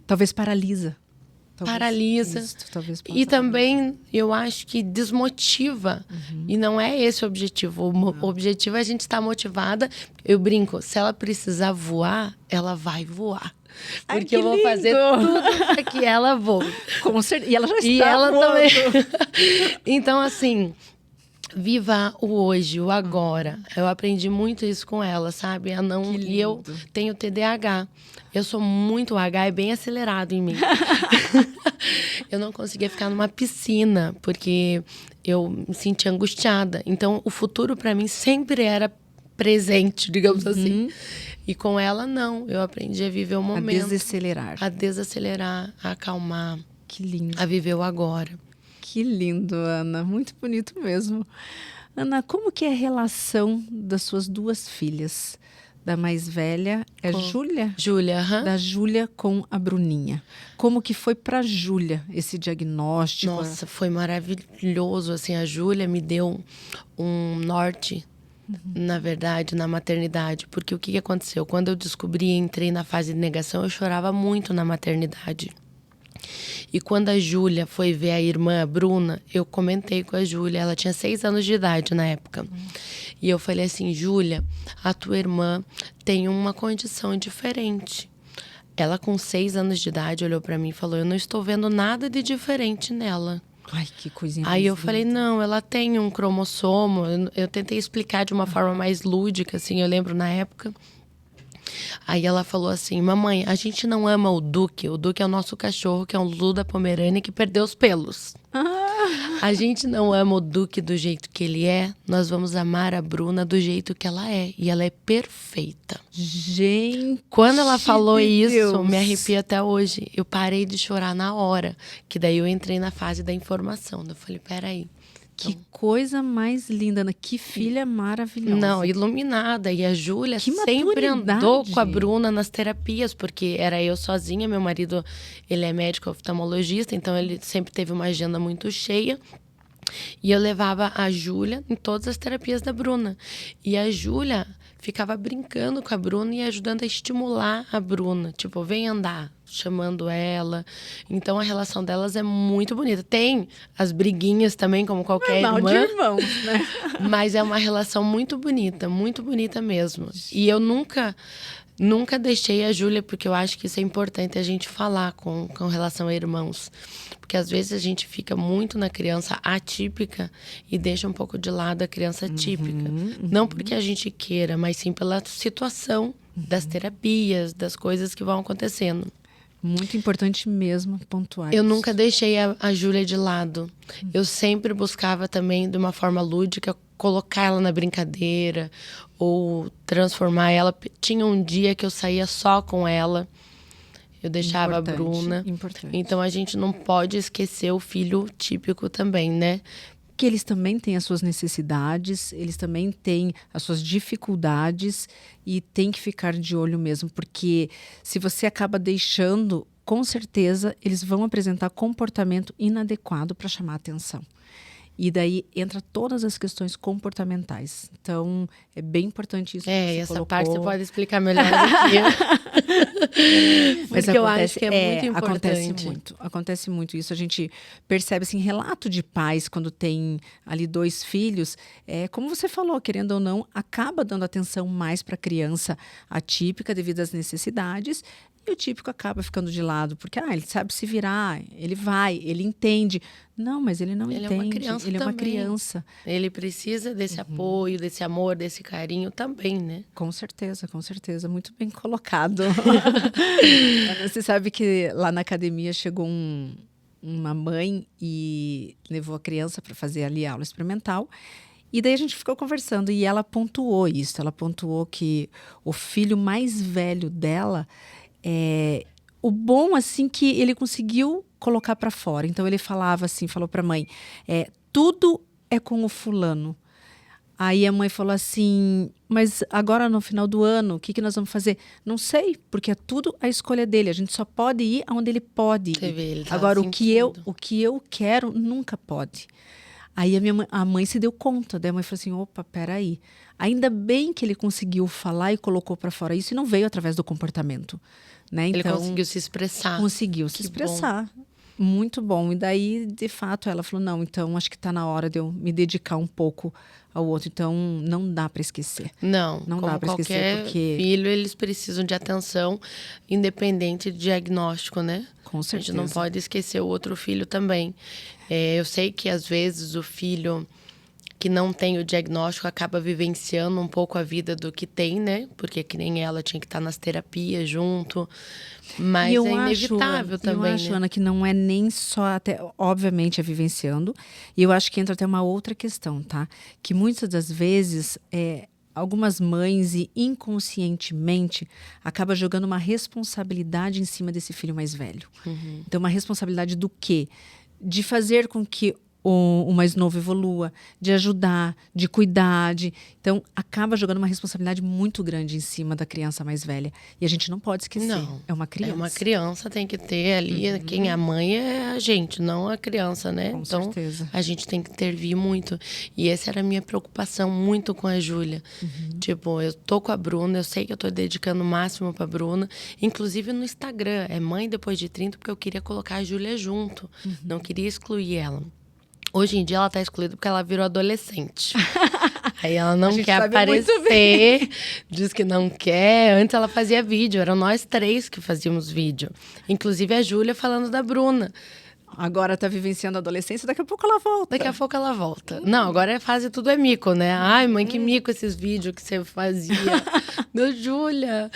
A: Talvez paralisa.
B: Paralisa.
A: Isso, talvez
B: e também, eu acho que desmotiva. E não é esse o objetivo. O objetivo é a gente estar motivada. Eu brinco, se ela precisar voar, ela vai voar. Porque eu vou fazer tudo para que ela voe.
A: Com certeza. E ela já está
B: E ela
A: voando.
B: também. Então, assim, viva o hoje, o agora. Eu aprendi muito isso com ela, sabe? E eu tenho TDAH. Eu sou muito H, é bem acelerado em mim. Eu não conseguia ficar numa piscina, porque eu me sentia angustiada. Então, o futuro para mim sempre era presente, digamos assim. E com ela, não. Eu aprendi a viver o momento.
A: A desacelerar,
B: a acalmar.
A: Que lindo.
B: A viver o agora.
A: Que lindo, Ana. Muito bonito mesmo. Ana, como que é a relação das suas duas filhas? Da mais velha é Júlia?
B: Júlia,
A: Da Júlia com a Bruninha. Como que foi para Júlia esse diagnóstico?
B: Nossa, foi maravilhoso. Assim, a Júlia me deu um norte, na verdade, na maternidade. Porque o que aconteceu? Quando eu descobri e entrei na fase de negação, eu chorava muito na maternidade. E quando a Júlia foi ver a irmã, a Bruna, eu comentei com a Júlia, ela tinha 6 anos de idade na época. E eu falei assim, Júlia, a tua irmã tem uma condição diferente. Ela com 6 anos de idade olhou pra mim e falou, eu não estou vendo nada de diferente nela.
A: Ai, que coisinha.
B: Aí eu falei, não, ela tem um cromossomo. Eu tentei explicar de uma forma mais lúdica, assim, eu lembro na época. Aí ela falou assim, mamãe, a gente não ama o Duque. O Duque é o nosso cachorro, que é um Lulu da Pomerânia que perdeu os pelos. A gente não ama o Duque do jeito que ele é, nós vamos amar a Bruna do jeito que ela é. E ela é perfeita.
A: Gente,
B: quando ela falou isso,
A: Deus.
B: Me arrepia até hoje. Eu parei de chorar na hora, que daí eu entrei na fase da informação. Eu falei, peraí.
A: Que coisa mais linda, Ana. Que filha maravilhosa.
B: Não, iluminada. E a Júlia sempre
A: maturidade.
B: andou com a Bruna nas terapias, porque era eu sozinha. Meu marido, ele é médico oftalmologista, então ele sempre teve uma agenda muito cheia. E eu levava a Júlia em todas as terapias da Bruna. E a Júlia ficava brincando com a Bruna e ajudando a estimular a Bruna. Tipo, vem andar, chamando ela. Então, a relação delas é muito bonita. Tem as briguinhas também, como qualquer irmã.
A: De irmãos, né?
B: Mas é uma relação muito bonita mesmo. E eu nunca deixei a Júlia, porque eu acho que isso é importante a gente falar com relação a irmãos. Porque às vezes a gente fica muito na criança atípica e deixa um pouco de lado a criança típica. Não porque a gente queira, mas sim pela situação das terapias, das coisas que vão acontecendo.
A: Muito importante mesmo pontuar
B: Eu
A: isso.
B: nunca deixei a Júlia de lado. Eu sempre buscava também, de uma forma lúdica, colocar ela na brincadeira ou transformar ela. Tinha um dia que eu saía só com ela. Eu deixava a Bruna.
A: Importante.
B: Então, a gente não pode esquecer o filho típico também, né?
A: Que eles também têm as suas necessidades, eles também têm as suas dificuldades e tem que ficar de olho mesmo, porque se você acaba deixando, com certeza eles vão apresentar comportamento inadequado para chamar a atenção. E daí entra todas as questões comportamentais. Então, é bem importante isso que você
B: essa
A: colocou.
B: parte você pode explicar melhor do que eu.
A: Mas
B: porque eu acho que é muito importante.
A: Acontece muito isso. A gente percebe, assim, relato de pais quando tem ali 2 filhos. Como você falou, querendo ou não, acaba dando atenção mais para a criança atípica devido às necessidades. E o típico acaba ficando de lado, porque ele sabe se virar, ele vai, ele entende. Não, mas ele não entende.
B: É uma criança
A: ele
B: também.
A: É uma criança.
B: Ele precisa desse apoio, desse amor, desse carinho também, né?
A: Com certeza, com certeza. Muito bem colocado. Você sabe que lá na academia chegou um uma mãe e levou a criança para fazer ali a aula experimental. E daí a gente ficou conversando e ela pontuou isso. Ela pontuou que o filho mais velho dela, o bom assim que ele conseguiu colocar para fora. Então ele falava assim, falou para a mãe, tudo é com o fulano. Aí a mãe falou assim, mas agora no final do ano, o que nós vamos fazer? Não sei, porque é tudo a escolha dele. A gente só pode ir aonde ele pode ir.
B: Você vê, ele tá
A: Agora, o
B: sentindo.
A: que eu quero, nunca pode. Aí a mãe se deu conta, daí a mãe falou assim, opa, peraí. Ainda bem que ele conseguiu falar e colocou para fora isso e não veio através do comportamento. Né?
B: Ele
A: Então,
B: conseguiu se expressar.
A: conseguiu se
B: Que
A: expressar. Muito bom. E daí, de fato, ela falou, não, então acho que está na hora de eu me dedicar um pouco ao outro. Então, não dá para esquecer.
B: Não
A: Não
B: como
A: dá para esquecer,
B: qualquer
A: porque...
B: filho, eles precisam de atenção independente de diagnóstico, né?
A: Com certeza.
B: A gente não pode esquecer o outro filho também. Eu sei que, às vezes, o filho que não tem o diagnóstico acaba vivenciando um pouco a vida do que tem, né? Porque que nem ela tinha que estar nas terapias junto. Mas é inevitável também,
A: eu acho,
B: né?
A: Ana, que não é nem só, até, obviamente, é vivenciando. E eu acho que entra até uma outra questão, tá? Que muitas das vezes, algumas mães, e inconscientemente, acabam jogando uma responsabilidade em cima desse filho mais velho.
B: Uhum.
A: Então, uma responsabilidade do quê? De fazer com que o mais novo evolua, de ajudar, de cuidar. Então, acaba jogando uma responsabilidade muito grande em cima da criança mais velha. E a gente não pode esquecer.
B: Não,
A: é uma criança.
B: É uma criança, tem que ter ali. Quem é a mãe é a gente, não a criança, né?
A: Com
B: então,
A: certeza.
B: a gente tem que intervir muito. E essa era a minha preocupação muito com a Júlia. Tipo, eu tô com a Bruna, eu sei que eu tô dedicando o máximo pra Bruna. Inclusive no Instagram, é mãe depois de 30, porque eu queria colocar a Júlia junto. Não queria excluir ela. Hoje em dia ela tá excluída porque ela virou adolescente. Aí ela não quer aparecer, diz que não quer. Antes ela fazia vídeo, eram nós 3 que fazíamos vídeo. Inclusive a Júlia falando da Bruna.
A: Agora tá vivenciando a adolescência, daqui a pouco ela volta.
B: Daqui a pouco ela volta. Não, agora é fase tudo é mico, né? Ai, mãe, que mico esses vídeos que você fazia. Meu, Júlia.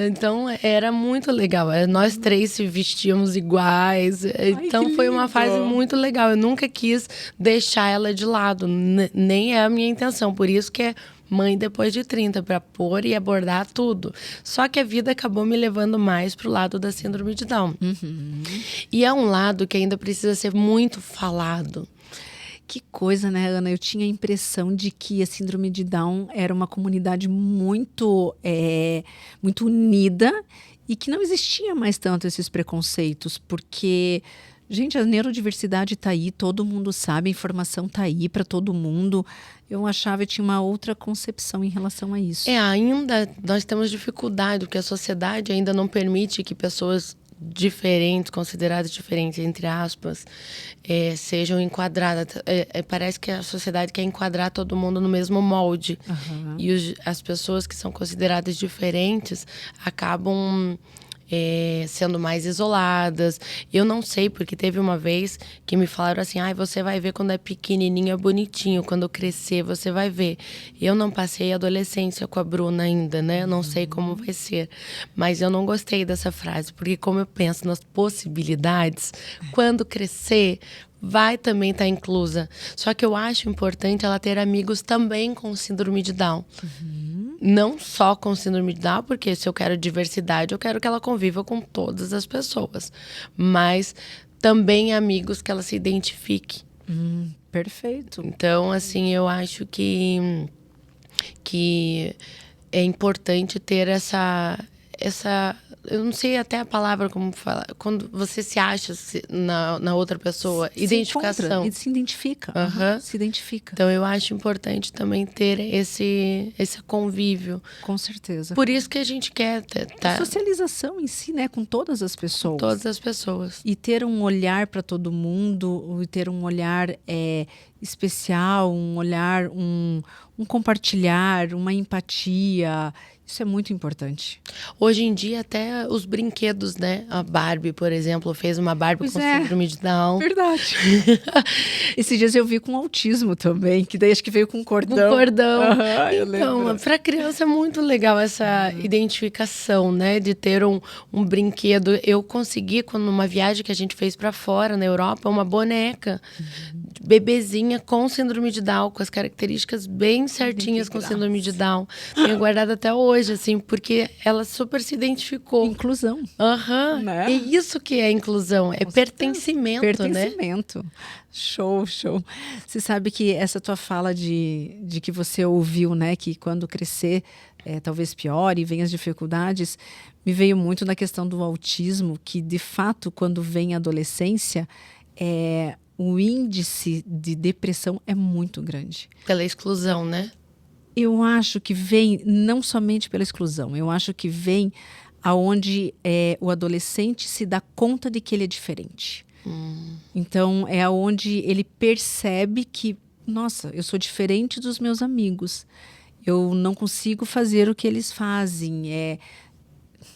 B: Então, era muito legal. Nós 3 se vestíamos iguais. Então, foi uma fase muito legal. Eu nunca quis deixar ela de lado. Nem é a minha intenção. Por isso que é mãe depois de 30, para pôr e abordar tudo. Só que a vida acabou me levando mais pro lado da síndrome de Down. E é um lado que ainda precisa ser muito falado.
A: Que coisa, né, Ana? Eu tinha a impressão de que a síndrome de Down era uma comunidade muito, muito unida e que não existia mais tanto esses preconceitos, porque... Gente, a neurodiversidade está aí, todo mundo sabe, a informação está aí para todo mundo. Eu achava que tinha uma outra concepção em relação a isso.
B: Ainda nós temos dificuldade, porque a sociedade ainda não permite que pessoas diferentes, consideradas diferentes, entre aspas, sejam enquadradas. Parece que a sociedade quer enquadrar todo mundo no mesmo molde. E as pessoas que são consideradas diferentes acabam... sendo mais isoladas. Eu não sei, porque teve uma vez que me falaram assim, você vai ver quando é pequenininho, é bonitinho, quando crescer você vai ver. Eu não passei a adolescência com a Bruna ainda, né? Eu não sei como vai ser. Mas eu não gostei dessa frase, porque como eu penso nas possibilidades, quando crescer... vai também estar inclusa. Só que eu acho importante ela ter amigos também com síndrome de Down. Não só com síndrome de Down, porque se eu quero diversidade, eu quero que ela conviva com todas as pessoas. Mas também amigos que ela se identifique.
A: Perfeito.
B: Então, assim, eu acho que é importante ter essa eu não sei até a palavra como falar, quando você se acha na outra pessoa, identificação.
A: Se identifica. Se identifica.
B: Então, eu acho importante também ter esse convívio.
A: Com certeza.
B: Por isso que a gente quer...
A: A socialização em si, né? Com todas as pessoas.
B: Todas as pessoas.
A: E ter um olhar para todo mundo, e ter um olhar especial, um olhar, um compartilhar, uma empatia. Isso é muito importante.
B: Hoje em dia, até os brinquedos, né? A Barbie, por exemplo, fez uma Barbie com síndrome de Down.
A: Verdade. Esses dias eu vi com autismo também, que daí acho que veio com cordão.
B: Com cordão.
A: Então,
B: para criança é muito legal essa identificação, né? De ter um brinquedo. Eu consegui, quando numa viagem que a gente fez para fora, na Europa, uma boneca bebezinha com síndrome de Down, com as características bem certinhas com síndrome de Down. Tenho guardado até hoje, assim, porque ela super se identificou.
A: Inclusão.
B: Né? É isso que é inclusão, é pertencimento,
A: pertencimento, né? Show. Você sabe que essa tua fala de que você ouviu, né, que quando crescer talvez piore e venha as dificuldades, me veio muito na questão do autismo, que de fato quando vem a adolescência, o índice de depressão é muito grande.
B: Pela exclusão, né?
A: Eu acho que vem não somente pela exclusão, eu acho que vem aonde o adolescente se dá conta de que ele é diferente. Então, é aonde ele percebe que, nossa, eu sou diferente dos meus amigos. Eu não consigo fazer o que eles fazem.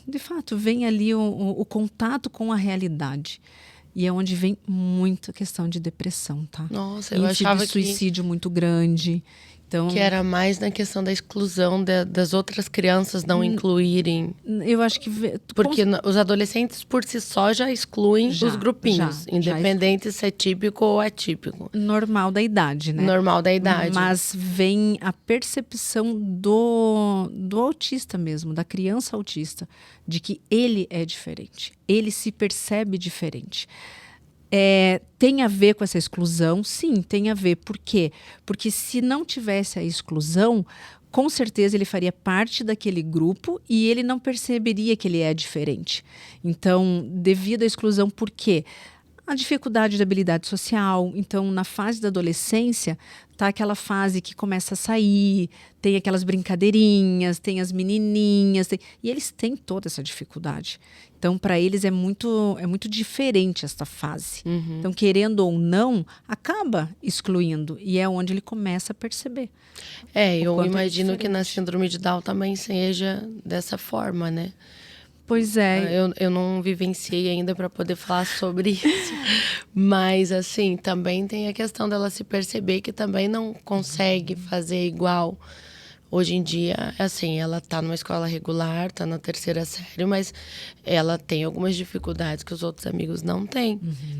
A: De fato, vem ali o contato com a realidade. E é onde vem muita questão de depressão, tá?
B: Nossa, eu achava
A: de suicídio muito grande. Então,
B: que era mais na questão da exclusão das outras crianças não incluírem.
A: Eu acho que...
B: Porque os adolescentes, por si só, já excluem os grupinhos. Independente se é típico ou atípico.
A: Normal da idade, né?
B: Normal da idade.
A: Mas vem a percepção do autista mesmo, da criança autista, de que ele é diferente. Ele se percebe diferente. Tem a ver com essa exclusão? Sim, tem a ver. Por quê? Porque se não tivesse a exclusão, com certeza ele faria parte daquele grupo e ele não perceberia que ele é diferente. Então, devido à exclusão, por quê? A dificuldade de habilidade social. Então, na fase da adolescência, tá aquela fase que começa a sair, tem aquelas brincadeirinhas, tem as menininhas, e eles têm toda essa dificuldade. Então, para eles é muito diferente esta fase. Então, querendo ou não, acaba excluindo. E é onde ele começa a perceber.
B: Eu imagino que na síndrome de Down também seja dessa forma, né?
A: Pois é.
B: Eu não vivenciei ainda para poder falar sobre isso. Mas, assim, também tem a questão dela se perceber que também não consegue fazer igual. Hoje em dia, assim, ela está numa escola regular, está na 3ª série, mas ela tem algumas dificuldades que os outros amigos não têm.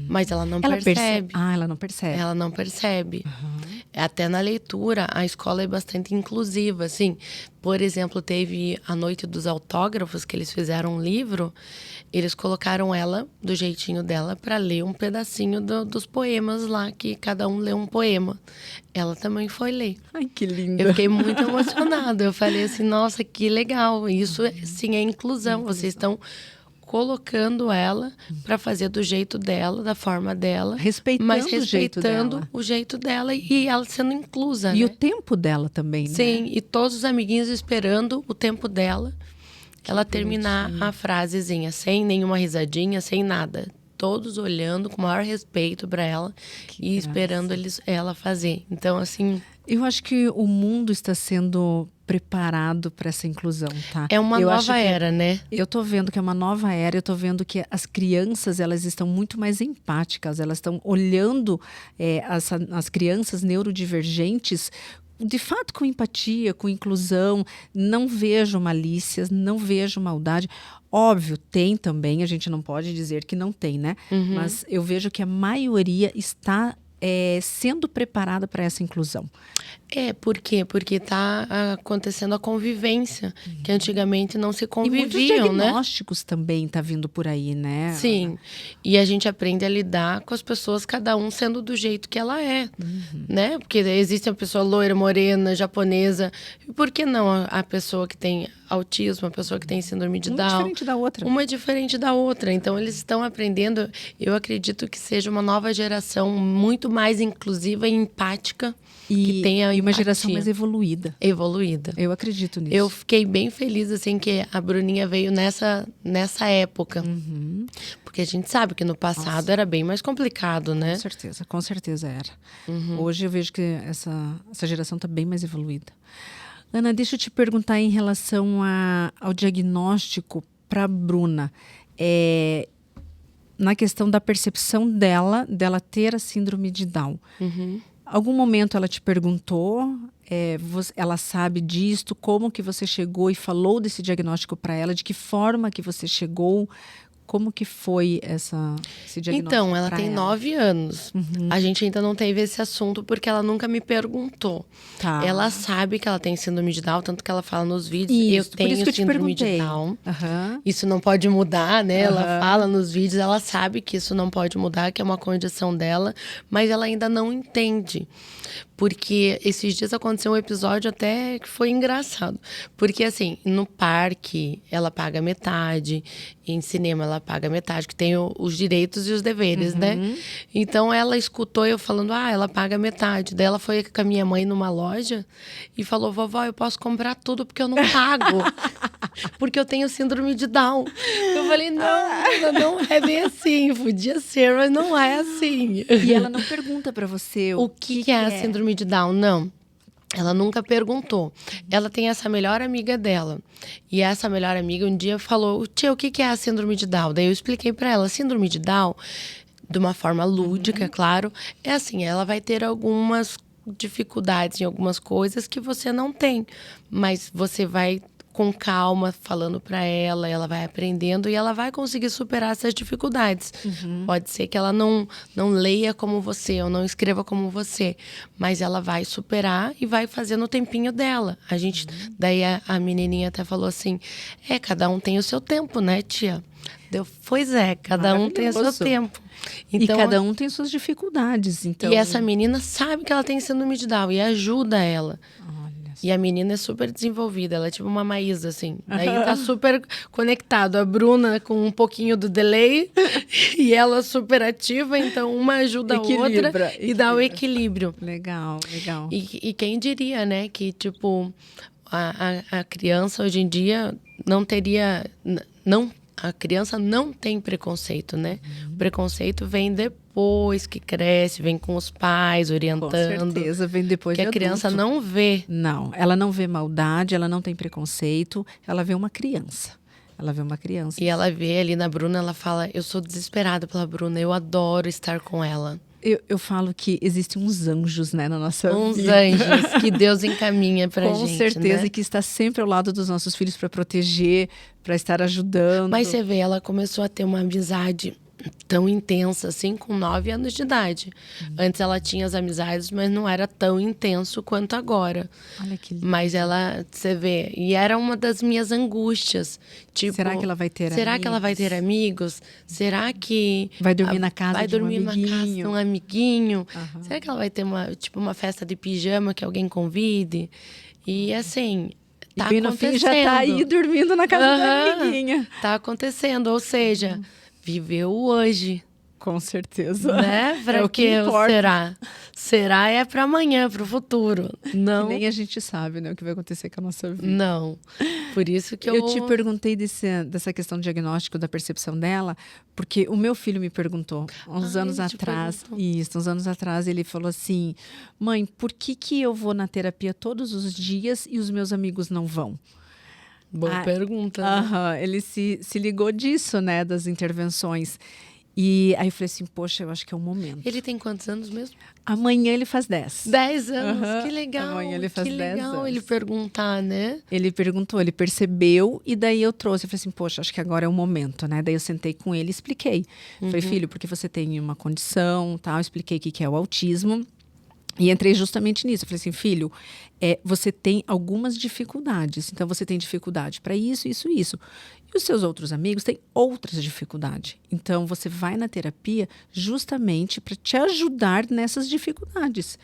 B: Mas ela não percebe.
A: Ela não percebe.
B: Ela não percebe. Até na leitura, a escola é bastante inclusiva, assim. Por exemplo, teve a Noite dos Autógrafos, que eles fizeram um livro. Eles colocaram ela, do jeitinho dela, para ler um pedacinho dos poemas lá, que cada um lê um poema. Ela também foi ler.
A: Ai, que linda.
B: Eu fiquei muito emocionada. Eu falei assim, nossa, que legal. Isso, sim, é inclusão. Vocês estão colocando ela para fazer do jeito dela, da forma dela.
A: Mas respeitando
B: o jeito dela e ela sendo inclusa.
A: E
B: né?
A: o tempo dela também, né?
B: Sim, e todos os amiguinhos esperando o tempo dela. Ela terminar a frasezinha, sem nenhuma risadinha, sem nada. Todos olhando com o maior respeito para ela e esperando ela fazer. Então, assim...
A: Eu acho que o mundo está sendo preparado para essa inclusão, tá?
B: É uma nova era, né?
A: Eu tô vendo que é uma nova era, eu tô vendo que as crianças, elas estão muito mais empáticas, elas estão olhando as crianças neurodivergentes de fato com empatia, com inclusão. Não vejo malícias, não vejo maldade. Óbvio, tem também, a gente não pode dizer que não tem, né? Mas eu vejo que a maioria está sendo preparada para essa inclusão.
B: Por quê? Porque está acontecendo a convivência, que antigamente não se conviviam,
A: e muitos diagnósticos também está vindo por aí, né?
B: Sim, e a gente aprende a lidar com as pessoas, cada um sendo do jeito que ela é, né? Porque existe a pessoa loira, morena, japonesa, e por que não a pessoa que tem autismo, a pessoa que tem síndrome de Down.
A: Uma diferente da outra.
B: Uma diferente da outra. Então, eles estão aprendendo. Eu acredito que seja uma nova geração muito mais inclusiva e empática. Que tenha
A: uma geração mais evoluída.
B: Evoluída.
A: Eu acredito nisso.
B: Eu fiquei bem feliz, assim, que a Bruninha veio nessa época. Porque a gente sabe que no passado era bem mais complicado, né?
A: Com certeza era. Hoje eu vejo que essa geração está bem mais evoluída. Ana, deixa eu te perguntar em relação ao diagnóstico para a Bruna. Na questão da percepção dela ter a síndrome de Down. Algum momento ela te perguntou, ela sabe disto, como que você chegou e falou desse diagnóstico para ela, de que forma que você chegou, como que foi esse diagnóstico?
B: Então, ela tem 9 anos. A gente ainda não teve esse assunto porque ela nunca me perguntou.
A: Tá.
B: Ela sabe que ela tem síndrome de Down, tanto que ela fala nos vídeos, eu tenho síndrome de Down. Isso não pode mudar, né? Ela fala nos vídeos, ela sabe que isso não pode mudar, que é uma condição dela, mas ela ainda não entende. Porque esses dias aconteceu um episódio até que foi engraçado. Porque, assim, no parque, ela paga metade. Em cinema, ela paga metade. Que tem os direitos e os deveres, né? Então, ela escutou eu falando, ela paga metade. Daí, ela foi com a minha mãe numa loja e falou, vovó, eu posso comprar tudo porque eu não pago. Porque eu tenho síndrome de Down. Eu falei, não é bem assim. Podia ser, mas não é assim.
A: E ela não pergunta pra você
B: o que é a síndrome de Down, não. Ela nunca perguntou. Ela tem essa melhor amiga dela. E essa melhor amiga um dia falou, tia, o que é a síndrome de Down? Daí eu expliquei pra ela, síndrome de Down, de uma forma lúdica, claro, é assim, ela vai ter algumas dificuldades em algumas coisas que você não tem. Mas você vai com calma, falando para ela vai aprendendo e ela vai conseguir superar essas dificuldades. Pode ser que ela não leia como você ou não escreva como você, mas ela vai superar e vai fazer no tempinho dela. Daí a menininha até falou assim, cada um tem o seu tempo, né, tia? Pois é, cada um tem o seu tempo.
A: Então, e cada um tem suas dificuldades. Então...
B: E essa menina sabe que ela tem síndrome de Down e ajuda ela. E a menina é super desenvolvida, ela é tipo uma Maísa, assim. Daí tá super conectado. A Bruna com um pouquinho do delay e ela super ativa, então uma ajuda a outra e dá o equilíbrio.
A: Legal.
B: E quem diria, né, que tipo, a criança hoje em dia não teria... A criança não tem preconceito, né? O preconceito vem depois que cresce, vem com os pais orientando.
A: Com certeza, vem depois de
B: adulto. Que a criança não vê.
A: Não, ela não vê maldade, ela não tem preconceito, ela vê uma criança.
B: E ela vê ali na Bruna, ela fala, eu sou desesperada pela Bruna, eu adoro estar com ela.
A: Eu falo que existem uns anjos, né, na nossa vida.
B: Uns anjos que Deus encaminha pra gente,
A: com certeza,
B: né?
A: Que está sempre ao lado dos nossos filhos para proteger, para estar ajudando.
B: Mas você vê, ela começou a ter uma amizade tão intensa, assim, com 9 anos de idade. Antes ela tinha as amizades, mas não era tão intenso quanto agora.
A: Olha que lindo.
B: Mas ela, você vê, e era uma das minhas angústias. Tipo,
A: será que ela vai ter amigos?
B: Será que ela vai ter amigos? Será que...
A: vai dormir na casa de um amiguinho?
B: Vai dormir na casa de um amiguinho? Será que ela vai ter uma festa de pijama que alguém convide? E assim...
A: Tá e bem no fim já tá aí dormindo na casa da amiguinha.
B: Tá acontecendo, ou seja... Viveu hoje.
A: Com certeza.
B: Né? Pra
A: o que importa.
B: Será? Será é para amanhã, para o futuro. Não.
A: Que nem a gente sabe, né? O que vai acontecer com a nossa vida.
B: Não. Por isso que
A: eu te perguntei dessa questão do diagnóstico, da percepção dela, porque o meu filho me perguntou uns anos atrás. Isso, uns anos atrás, ele falou assim: mãe, por que eu vou na terapia todos os dias e os meus amigos não vão?
B: Boa pergunta. Né?
A: Ele se ligou disso, né, das intervenções. E aí eu falei assim, poxa, eu acho que é o momento.
B: Ele tem quantos anos mesmo?
A: Amanhã ele faz 10.
B: 10 anos, que legal.
A: Amanhã ele faz 10 anos.
B: Ele perguntar, né?
A: Ele perguntou, ele percebeu e daí eu trouxe. Eu falei assim, poxa, acho que agora é o momento, né? Daí eu sentei com ele e expliquei. Falei, filho, porque você tem uma condição, tal. Eu expliquei o que é o autismo. E entrei justamente nisso. Eu falei assim, filho, você tem algumas dificuldades. Então, você tem dificuldade para isso. E os seus outros amigos têm outras dificuldades. Então, você vai na terapia justamente para te ajudar nessas dificuldades.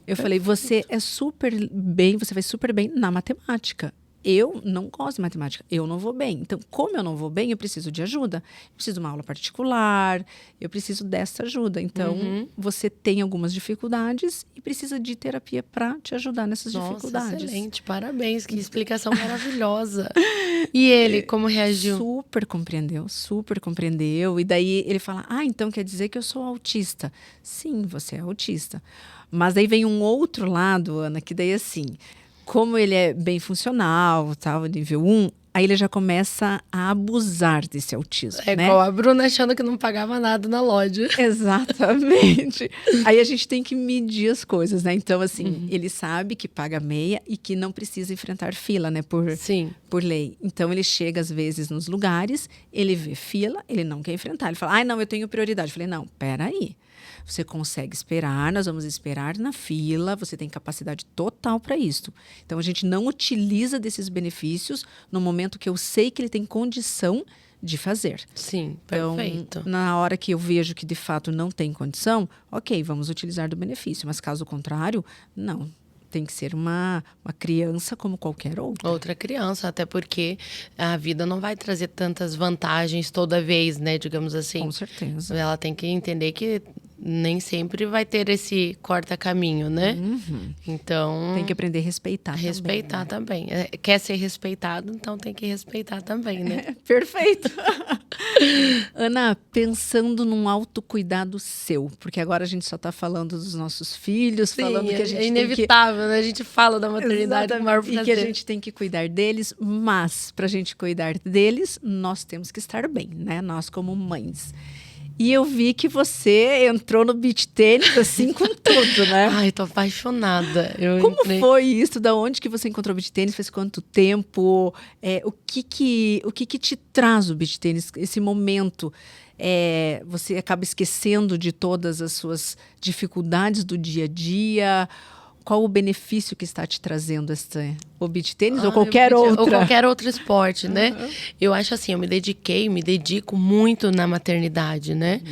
A: Eu falei, você vai super bem na matemática. eu não gosto de matemática, eu não vou bem. Então, como eu não vou bem, eu preciso de ajuda. Eu preciso de uma aula particular, eu preciso dessa ajuda. Então, você tem algumas dificuldades e precisa de terapia para te ajudar nessas dificuldades.
B: Excelente, parabéns, que explicação maravilhosa. E ele, como reagiu?
A: Super compreendeu. E daí ele fala, então quer dizer que eu sou autista. Sim, você é autista. Mas daí vem um outro lado, Ana, que daí assim, como ele é bem funcional, tal, nível 1, aí ele já começa a abusar desse autismo, né?
B: Igual a Bruna achando que não pagava nada na loja.
A: Exatamente. Aí a gente tem que medir as coisas, né? Então, assim, ele sabe que paga meia e que não precisa enfrentar fila, né? Por lei. Então, ele chega, às vezes, nos lugares, ele vê fila, ele não quer enfrentar. Ele fala, não, eu tenho prioridade. Eu falei, não, peraí. Você consegue esperar, nós vamos esperar na fila, você tem capacidade total para isso. Então, a gente não utiliza desses benefícios no momento que eu sei que ele tem condição de fazer.
B: Sim, perfeito.
A: Então, na hora que eu vejo que de fato não tem condição, ok, vamos utilizar do benefício. Mas caso contrário, não. Tem que ser uma criança como qualquer outra.
B: Outra criança, até porque a vida não vai trazer tantas vantagens toda vez, né? Digamos assim.
A: Com certeza.
B: Ela tem que entender que nem sempre vai ter esse corta-caminho, né? Então...
A: Tem que aprender a respeitar
B: também. Quer ser respeitado, então tem que respeitar também, né?
A: Perfeito. Ana, pensando num autocuidado seu, porque agora a gente só está falando dos nossos filhos, falando que a gente
B: é inevitável, né? A gente fala da maternidade com o maior prazer.
A: E que a gente tem que cuidar deles, mas para a gente cuidar deles, nós temos que estar bem, né? Nós como mães. E eu vi que você entrou no beach tênis assim com tudo, né?
B: Ai, tô apaixonada.
A: Como foi isso? Da onde que você encontrou o beach tênis? Faz quanto tempo? O que te traz o beach tênis? Esse momento, você acaba esquecendo de todas as suas dificuldades do dia a dia? Qual o benefício que está te trazendo o beach tênis ou qualquer outra?
B: Ou qualquer outro esporte, né? Eu acho assim, eu me dedico muito na maternidade, né?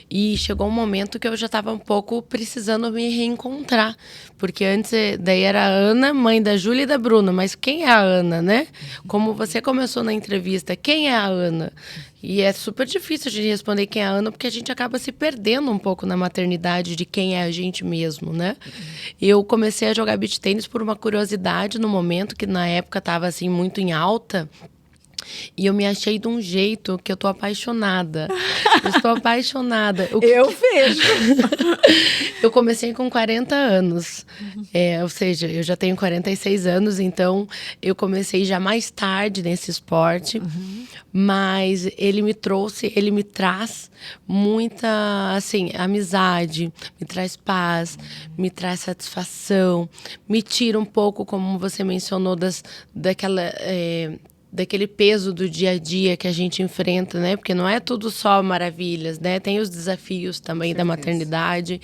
B: E chegou um momento que eu já estava um pouco precisando me reencontrar. Porque antes, daí era a Ana, mãe da Júlia e da Bruna. Mas quem é a Ana, né? Como você começou na entrevista, quem é a Ana? E é super difícil a gente responder quem é a Ana, porque a gente acaba se perdendo um pouco na maternidade de quem é a gente mesmo, né? Eu comecei a jogar beach tênis por uma curiosidade no momento, que na época estava assim, muito em alta. E eu me achei de um jeito que eu tô apaixonada. Eu estou apaixonada.
A: Eu vejo.
B: Eu comecei com 40 anos. Ou seja, eu já tenho 46 anos, então eu comecei já mais tarde nesse esporte. Mas ele me traz muita, assim, amizade, me traz paz, me traz satisfação, me tira um pouco, como você mencionou, daquele peso do dia a dia que a gente enfrenta, né? Porque não é tudo só maravilhas, né? Tem os desafios também da maternidade.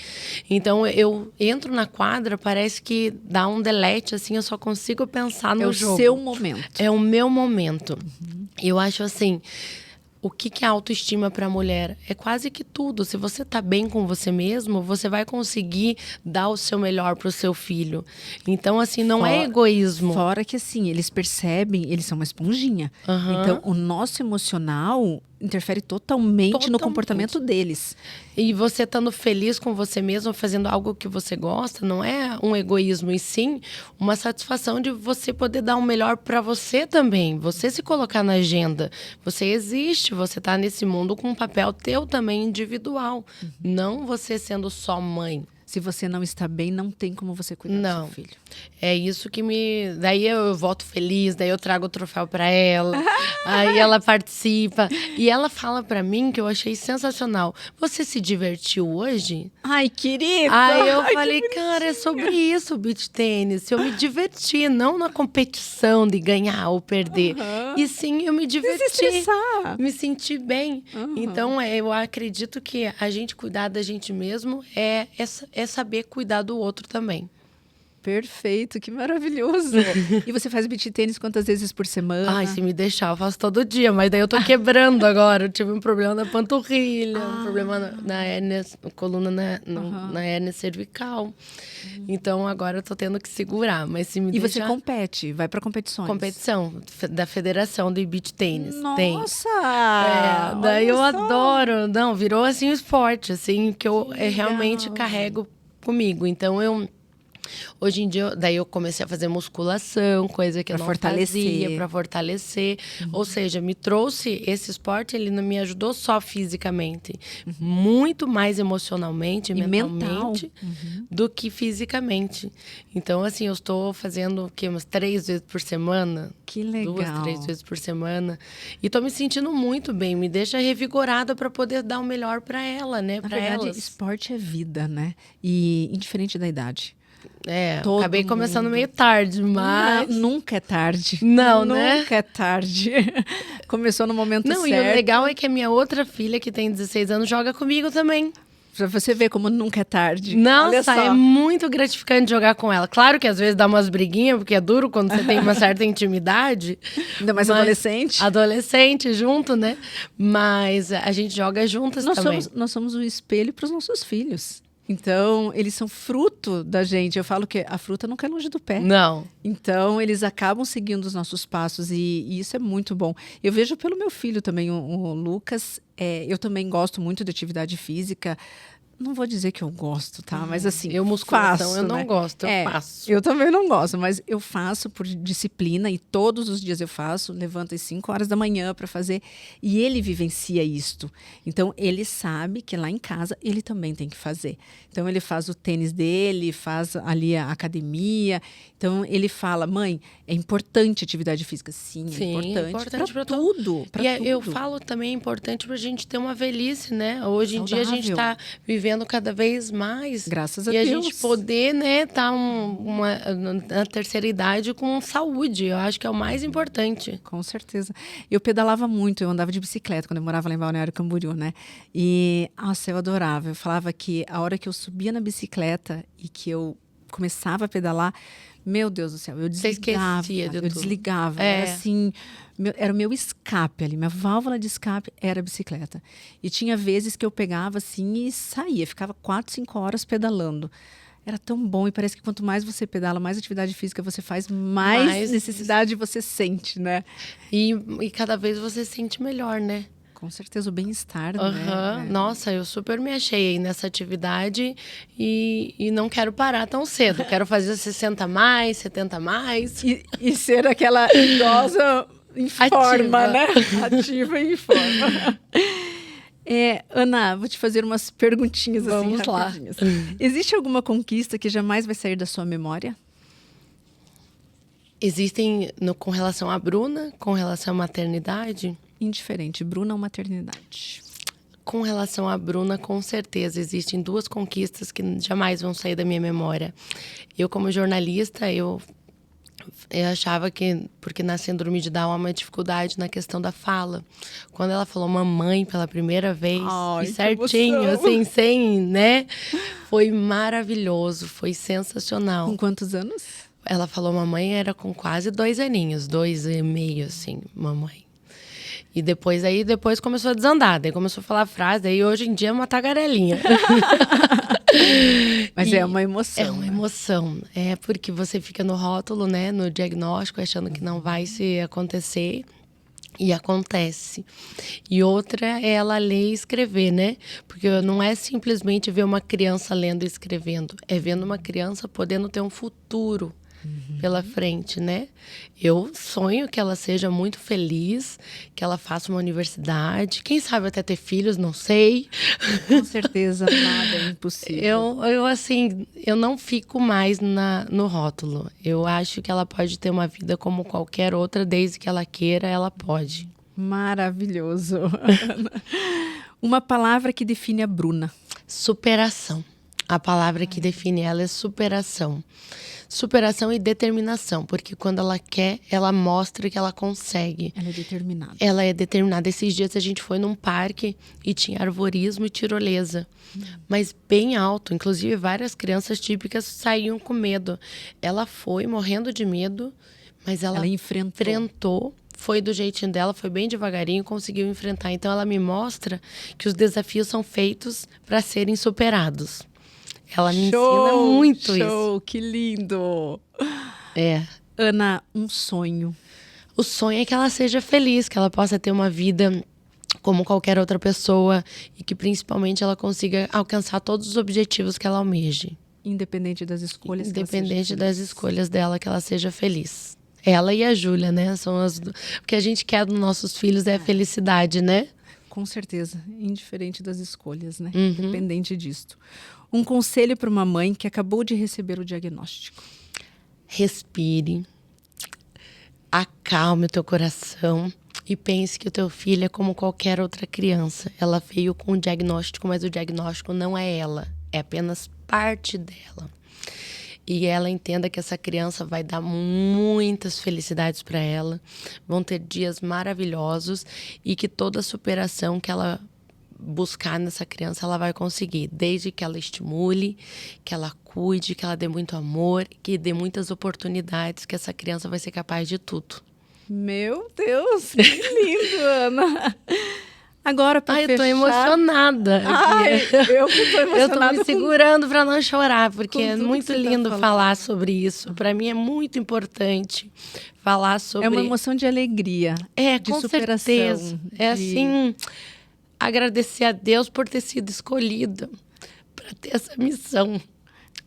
B: Então, eu entro na quadra, parece que dá um delete, assim, eu só consigo pensar no jogo.
A: É o seu momento.
B: É o meu momento. Eu acho assim... O que é autoestima para a mulher? É quase que tudo. Se você tá bem com você mesmo, você vai conseguir dar o seu melhor pro seu filho. Então, assim, não é egoísmo.
A: Fora que, assim, eles percebem, eles são uma esponjinha. Então, o nosso emocional interfere totalmente no comportamento deles.
B: E você estando feliz com você mesmo, fazendo algo que você gosta, não é um egoísmo, e sim uma satisfação de você poder dar o melhor para você também. Você se colocar na agenda. Você existe, você está nesse mundo com um papel teu também individual. Não você sendo só mãe.
A: Se você não está bem, não tem como você cuidar do seu filho.
B: É isso que me... Daí eu volto feliz, daí eu trago o troféu para ela. Aí ela participa. E ela fala para mim, que eu achei sensacional. Você se divertiu hoje?
A: Ai, querida!
B: Aí eu falei, cara, é sobre isso o beach tênis. Eu me diverti, não na competição de ganhar ou perder. E sim, eu me diverti. Me senti bem. Então, eu acredito que a gente cuidar da gente mesmo é saber cuidar do outro também.
A: Perfeito, que maravilhoso. E você faz beach tênis quantas vezes por semana?
B: Ai, se me deixar, eu faço todo dia. Mas daí eu tô quebrando agora. Eu tive um problema na panturrilha, um problema na hérnia, coluna na hérnia cervical. Então agora eu tô tendo que segurar. Mas se me
A: E
B: deixar...
A: você compete, vai pra competições?
B: Competição da Federação de Beach Tênis.
A: Nossa!
B: Daí eu
A: Olha só.
B: adoro. Não, virou assim um esporte, assim, que eu
A: Que
B: realmente
A: legal.
B: carrego comigo. Então hoje em dia, daí eu comecei a fazer musculação, coisa que eu não fazia, para fortalecer. Ou seja, me trouxe esse esporte, ele não me ajudou só fisicamente, muito mais emocionalmente, mentalmente, do que fisicamente. Então, assim, eu estou fazendo umas 3 vezes por semana.
A: Que legal.
B: 2, 3 vezes por semana. E tô me sentindo muito bem, me deixa revigorada para poder dar o melhor para ela, né?
A: Na
B: para
A: verdade,
B: elas.
A: esporte é vida, né? E indiferente da idade.
B: Acabei começando meio tarde, mas...
A: Não, nunca é tarde.
B: Não, né?
A: Nunca é tarde. Começou no momento certo.
B: Não, e o legal é que a minha outra filha, que tem 16 anos, joga comigo também.
A: Pra você ver como nunca é tarde.
B: Nossa,
A: Olha só.
B: é muito gratificante jogar com ela. Claro que às vezes dá umas briguinhas, porque é duro quando você tem uma certa intimidade.
A: Ainda mais adolescente.
B: Adolescente junto, né? Mas a gente joga juntas também.
A: Nós somos o espelho para os nossos filhos. Então, eles são fruto da gente. Eu falo que a fruta nunca é longe do pé.
B: Não.
A: Então, eles acabam seguindo os nossos passos e isso é muito bom. Eu vejo pelo meu filho também, o Lucas. Eu também gosto muito de atividade física. Não vou dizer que eu gosto, tá? Mas assim,
B: eu musculação
A: faço,
B: eu não
A: né?
B: gosto, eu faço.
A: Eu também não gosto, mas eu faço por disciplina e todos os dias eu faço. Levanto às 5 horas da manhã para fazer e ele vivencia isto. Então, ele sabe que lá em casa ele também tem que fazer. Então, ele faz o tênis dele, faz ali a academia. Então, ele fala, mãe, é importante a atividade física. Sim, é importante para tudo. Pra tudo.
B: Eu falo também é importante para a gente ter uma velhice, né? Hoje em dia a gente está vivendo cada vez mais.
A: Graças a
B: Deus.
A: E
B: a gente poder, né, tá na terceira idade com saúde. Eu acho que é o mais importante.
A: Com certeza. Eu pedalava muito, eu andava de bicicleta quando eu morava lá em Balneário Camboriú, né? E, nossa, eu adorava. Eu falava que a hora que eu subia na bicicleta e que eu começava a pedalar, meu Deus do céu, eu desligava. Desligava. Era assim, era o meu escape ali, minha válvula de escape era a bicicleta. E tinha vezes que eu pegava assim e saía, ficava 4, 5 horas pedalando. Era tão bom e parece que quanto mais você pedala, mais atividade física você faz, mais necessidade você sente, né?
B: E cada vez você sente melhor, né?
A: Com certeza, o bem-estar, né?
B: Nossa, eu super me achei aí nessa atividade e não quero parar tão cedo. Quero fazer 60 mais, 70 mais.
A: E ser aquela idosa em forma, né? Ativa e em forma. Ana, vou te fazer umas perguntinhas assim.
B: Vamos lá.
A: Existe alguma conquista que jamais vai sair da sua memória?
B: Existem com relação à Bruna, com relação à maternidade?
A: Indiferente, Bruna ou maternidade?
B: Com relação à Bruna, com certeza, existem 2 conquistas que jamais vão sair da minha memória. Eu, como jornalista, eu achava que, porque na síndrome de Down há uma dificuldade na questão da fala. Quando ela falou mamãe pela primeira vez, e certinho, assim, sem, né? Foi maravilhoso, foi sensacional.
A: Com quantos anos?
B: Ela falou mamãe, era com quase 2 aninhos, 2 e meio, assim, mamãe. E depois começou a desandar, daí começou a falar frase, daí hoje em dia é uma tagarelinha.
A: Mas é uma emoção.
B: É uma emoção. É porque você fica no rótulo, né, no diagnóstico, achando que não vai se acontecer. E acontece. E outra é ela ler e escrever, né? Porque não é simplesmente ver uma criança lendo e escrevendo. É vendo uma criança podendo ter um futuro pela frente, né? Eu sonho que ela seja muito feliz, que ela faça uma universidade, quem sabe até ter filhos, não sei.
A: Com certeza, nada é impossível.
B: Eu não fico mais no rótulo. Eu acho que ela pode ter uma vida como qualquer outra, desde que ela queira, ela pode.
A: Maravilhoso. Uma palavra que define a Bruna.
B: Superação. A palavra que define ela é superação. Superação e determinação, porque quando ela quer, ela mostra que ela consegue.
A: Ela é determinada.
B: Ela é determinada. Esses dias a gente foi num parque e tinha arvorismo e tirolesa, mas bem alto. Inclusive, várias crianças típicas saíam com medo. Ela foi morrendo de medo, mas ela enfrentou. Foi do jeitinho dela, foi bem devagarinho, conseguiu enfrentar. Então, ela me mostra que os desafios são feitos para serem superados. Ela me ensina muito isso.
A: Que lindo!
B: É.
A: Ana, um sonho.
B: O sonho é que ela seja feliz, que ela possa ter uma vida como qualquer outra pessoa e que principalmente ela consiga alcançar todos os objetivos que ela almeje.
A: Independente das escolhas.
B: Independente das escolhas dela, que ela seja feliz. Ela e a Júlia, né? São as... O que a gente quer dos nossos filhos é a felicidade, né?
A: Com certeza. Indiferente das escolhas, né? Independente disto. Um conselho para uma mãe que acabou de receber o diagnóstico.
B: Respire. Acalme o teu coração e pense que o teu filho é como qualquer outra criança. Ela veio com um diagnóstico, mas o diagnóstico não é ela. É apenas parte dela. E ela entenda que essa criança vai dar muitas felicidades para ela. Vão ter dias maravilhosos e que toda a superação que ela buscar nessa criança, ela vai conseguir. Desde que ela estimule, que ela cuide, que ela dê muito amor, que dê muitas oportunidades, que essa criança vai ser capaz de tudo.
A: Meu Deus, que lindo, Ana! Agora, para fechar...
B: eu tô emocionada.
A: Eu que tô emocionada.
B: Eu tô me segurando para não chorar, porque é muito lindo
A: tá
B: falar sobre isso. Para mim é muito importante falar sobre...
A: É uma emoção de alegria, de
B: com
A: superação.
B: Certeza. É assim... Agradecer a Deus por ter sido escolhida para ter essa missão.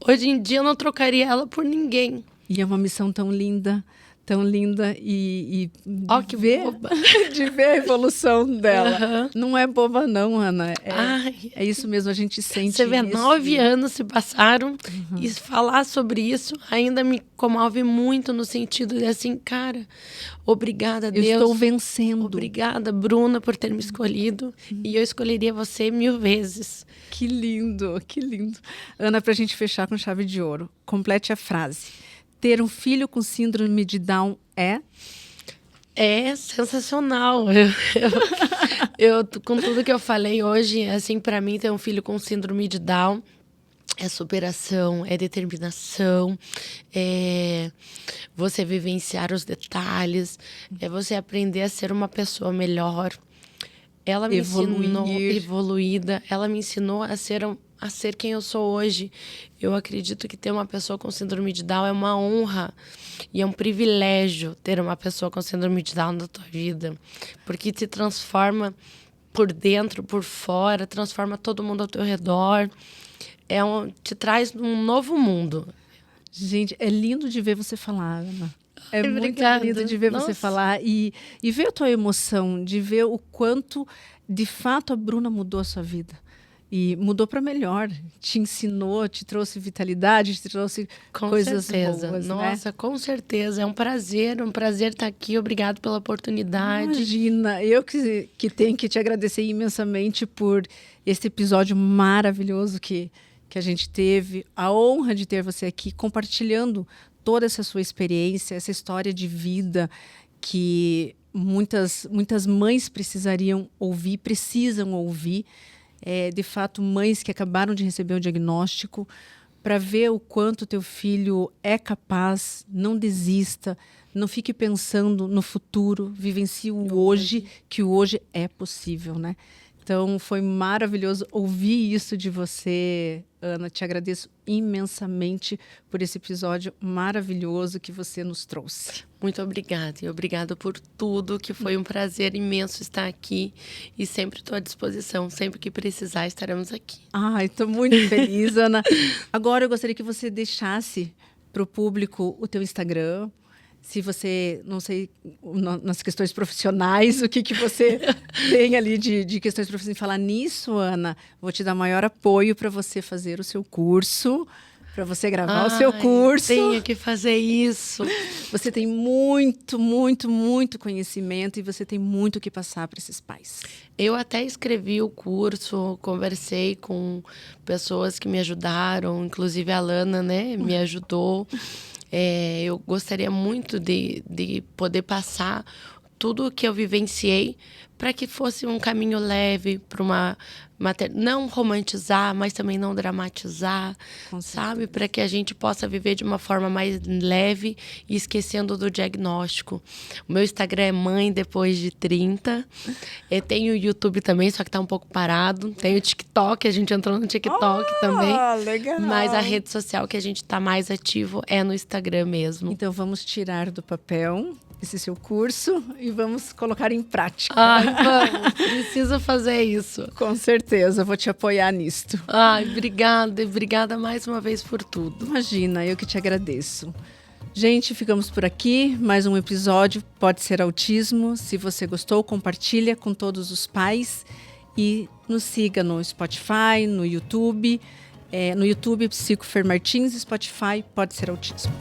B: Hoje em dia eu não trocaria ela por ninguém.
A: E é uma missão tão linda e
B: que boba.
A: De ver a evolução dela. Não é boba não, Ana. É isso mesmo, a gente sente.
B: Você vê,
A: isso.
B: 9 anos se passaram e falar sobre isso ainda me comove muito no sentido de assim, cara, obrigada, Deus.
A: Eu estou vencendo.
B: Obrigada, Bruna, por ter me escolhido. E eu escolheria você 1000 vezes.
A: Que lindo, que lindo. Ana, pra gente fechar com chave de ouro, complete a frase. Ter um filho com síndrome de Down é?
B: É sensacional. Com tudo que eu falei hoje, assim, para mim, ter um filho com síndrome de Down é superação, é determinação, é você vivenciar os detalhes, é você aprender a ser uma pessoa melhor. Ela me ensinou, evoluída, ela me ensinou a ser quem eu sou hoje. Eu acredito que ter uma pessoa com síndrome de Down é uma honra e é um privilégio ter uma pessoa com síndrome de Down na tua vida, porque te transforma por dentro, por fora, transforma todo mundo ao teu redor, te traz um novo mundo.
A: Gente, é lindo de ver você falar, Ana. É muito lindo de ver você falar e ver a tua emoção, de ver o quanto, de fato, a Bruna mudou a sua vida. E mudou para melhor. Te ensinou, te trouxe vitalidade, te trouxe coisas boas.
B: Nossa, com certeza. É um prazer estar aqui. Obrigado pela oportunidade.
A: Imagina, eu que tenho que te agradecer imensamente por esse episódio maravilhoso que a gente teve. A honra de ter você aqui compartilhando toda essa sua experiência, essa história de vida que muitas mães precisam ouvir. De fato, mães que acabaram de receber o diagnóstico, para ver o quanto teu filho é capaz, não desista, não fique pensando no futuro, vivencie o hoje, que o hoje é possível, né? Então, foi maravilhoso ouvir isso de você, Ana. Te agradeço imensamente por esse episódio maravilhoso que você nos trouxe.
B: Muito obrigada. E obrigada por tudo, que foi um prazer imenso estar aqui. E sempre estou à disposição. Sempre que precisar, estaremos aqui.
A: Ai, estou muito feliz, Ana. Agora, eu gostaria que você deixasse para o público o teu Instagram. Se você, não sei, nas questões profissionais, o que você tem ali de questões profissionais. Falar nisso, Ana, vou te dar maior apoio para você fazer o seu curso, para você gravar o seu curso.
B: Tenho que fazer isso.
A: Você tem muito, muito, muito conhecimento e você tem muito o que passar para esses pais.
B: Eu até escrevi o curso, conversei com pessoas que me ajudaram, inclusive a Lana, né, me ajudou. Eu gostaria muito de poder passar tudo o que eu vivenciei para que fosse um caminho leve para uma não romantizar, mas também não dramatizar, sabe? Para que a gente possa viver de uma forma mais leve e esquecendo do diagnóstico. O meu Instagram é Mãe Depois de 30. Eu tenho o YouTube também, só que tá um pouco parado. Tem o TikTok, a gente entrou no TikTok também.
A: Legal.
B: Mas a rede social que a gente tá mais ativo é no Instagram mesmo.
A: Então vamos tirar do papel esse seu curso e vamos colocar em prática.
B: Vamos, preciso fazer isso.
A: Com certeza, vou te apoiar nisto.
B: Obrigada mais uma vez por tudo.
A: Imagina, eu que te agradeço. Gente, ficamos por aqui, mais um episódio Pode Ser Autismo. Se você gostou, compartilha com todos os pais e nos siga no Spotify, no YouTube. No YouTube, Psico Fer Martins, Spotify, Pode Ser Autismo.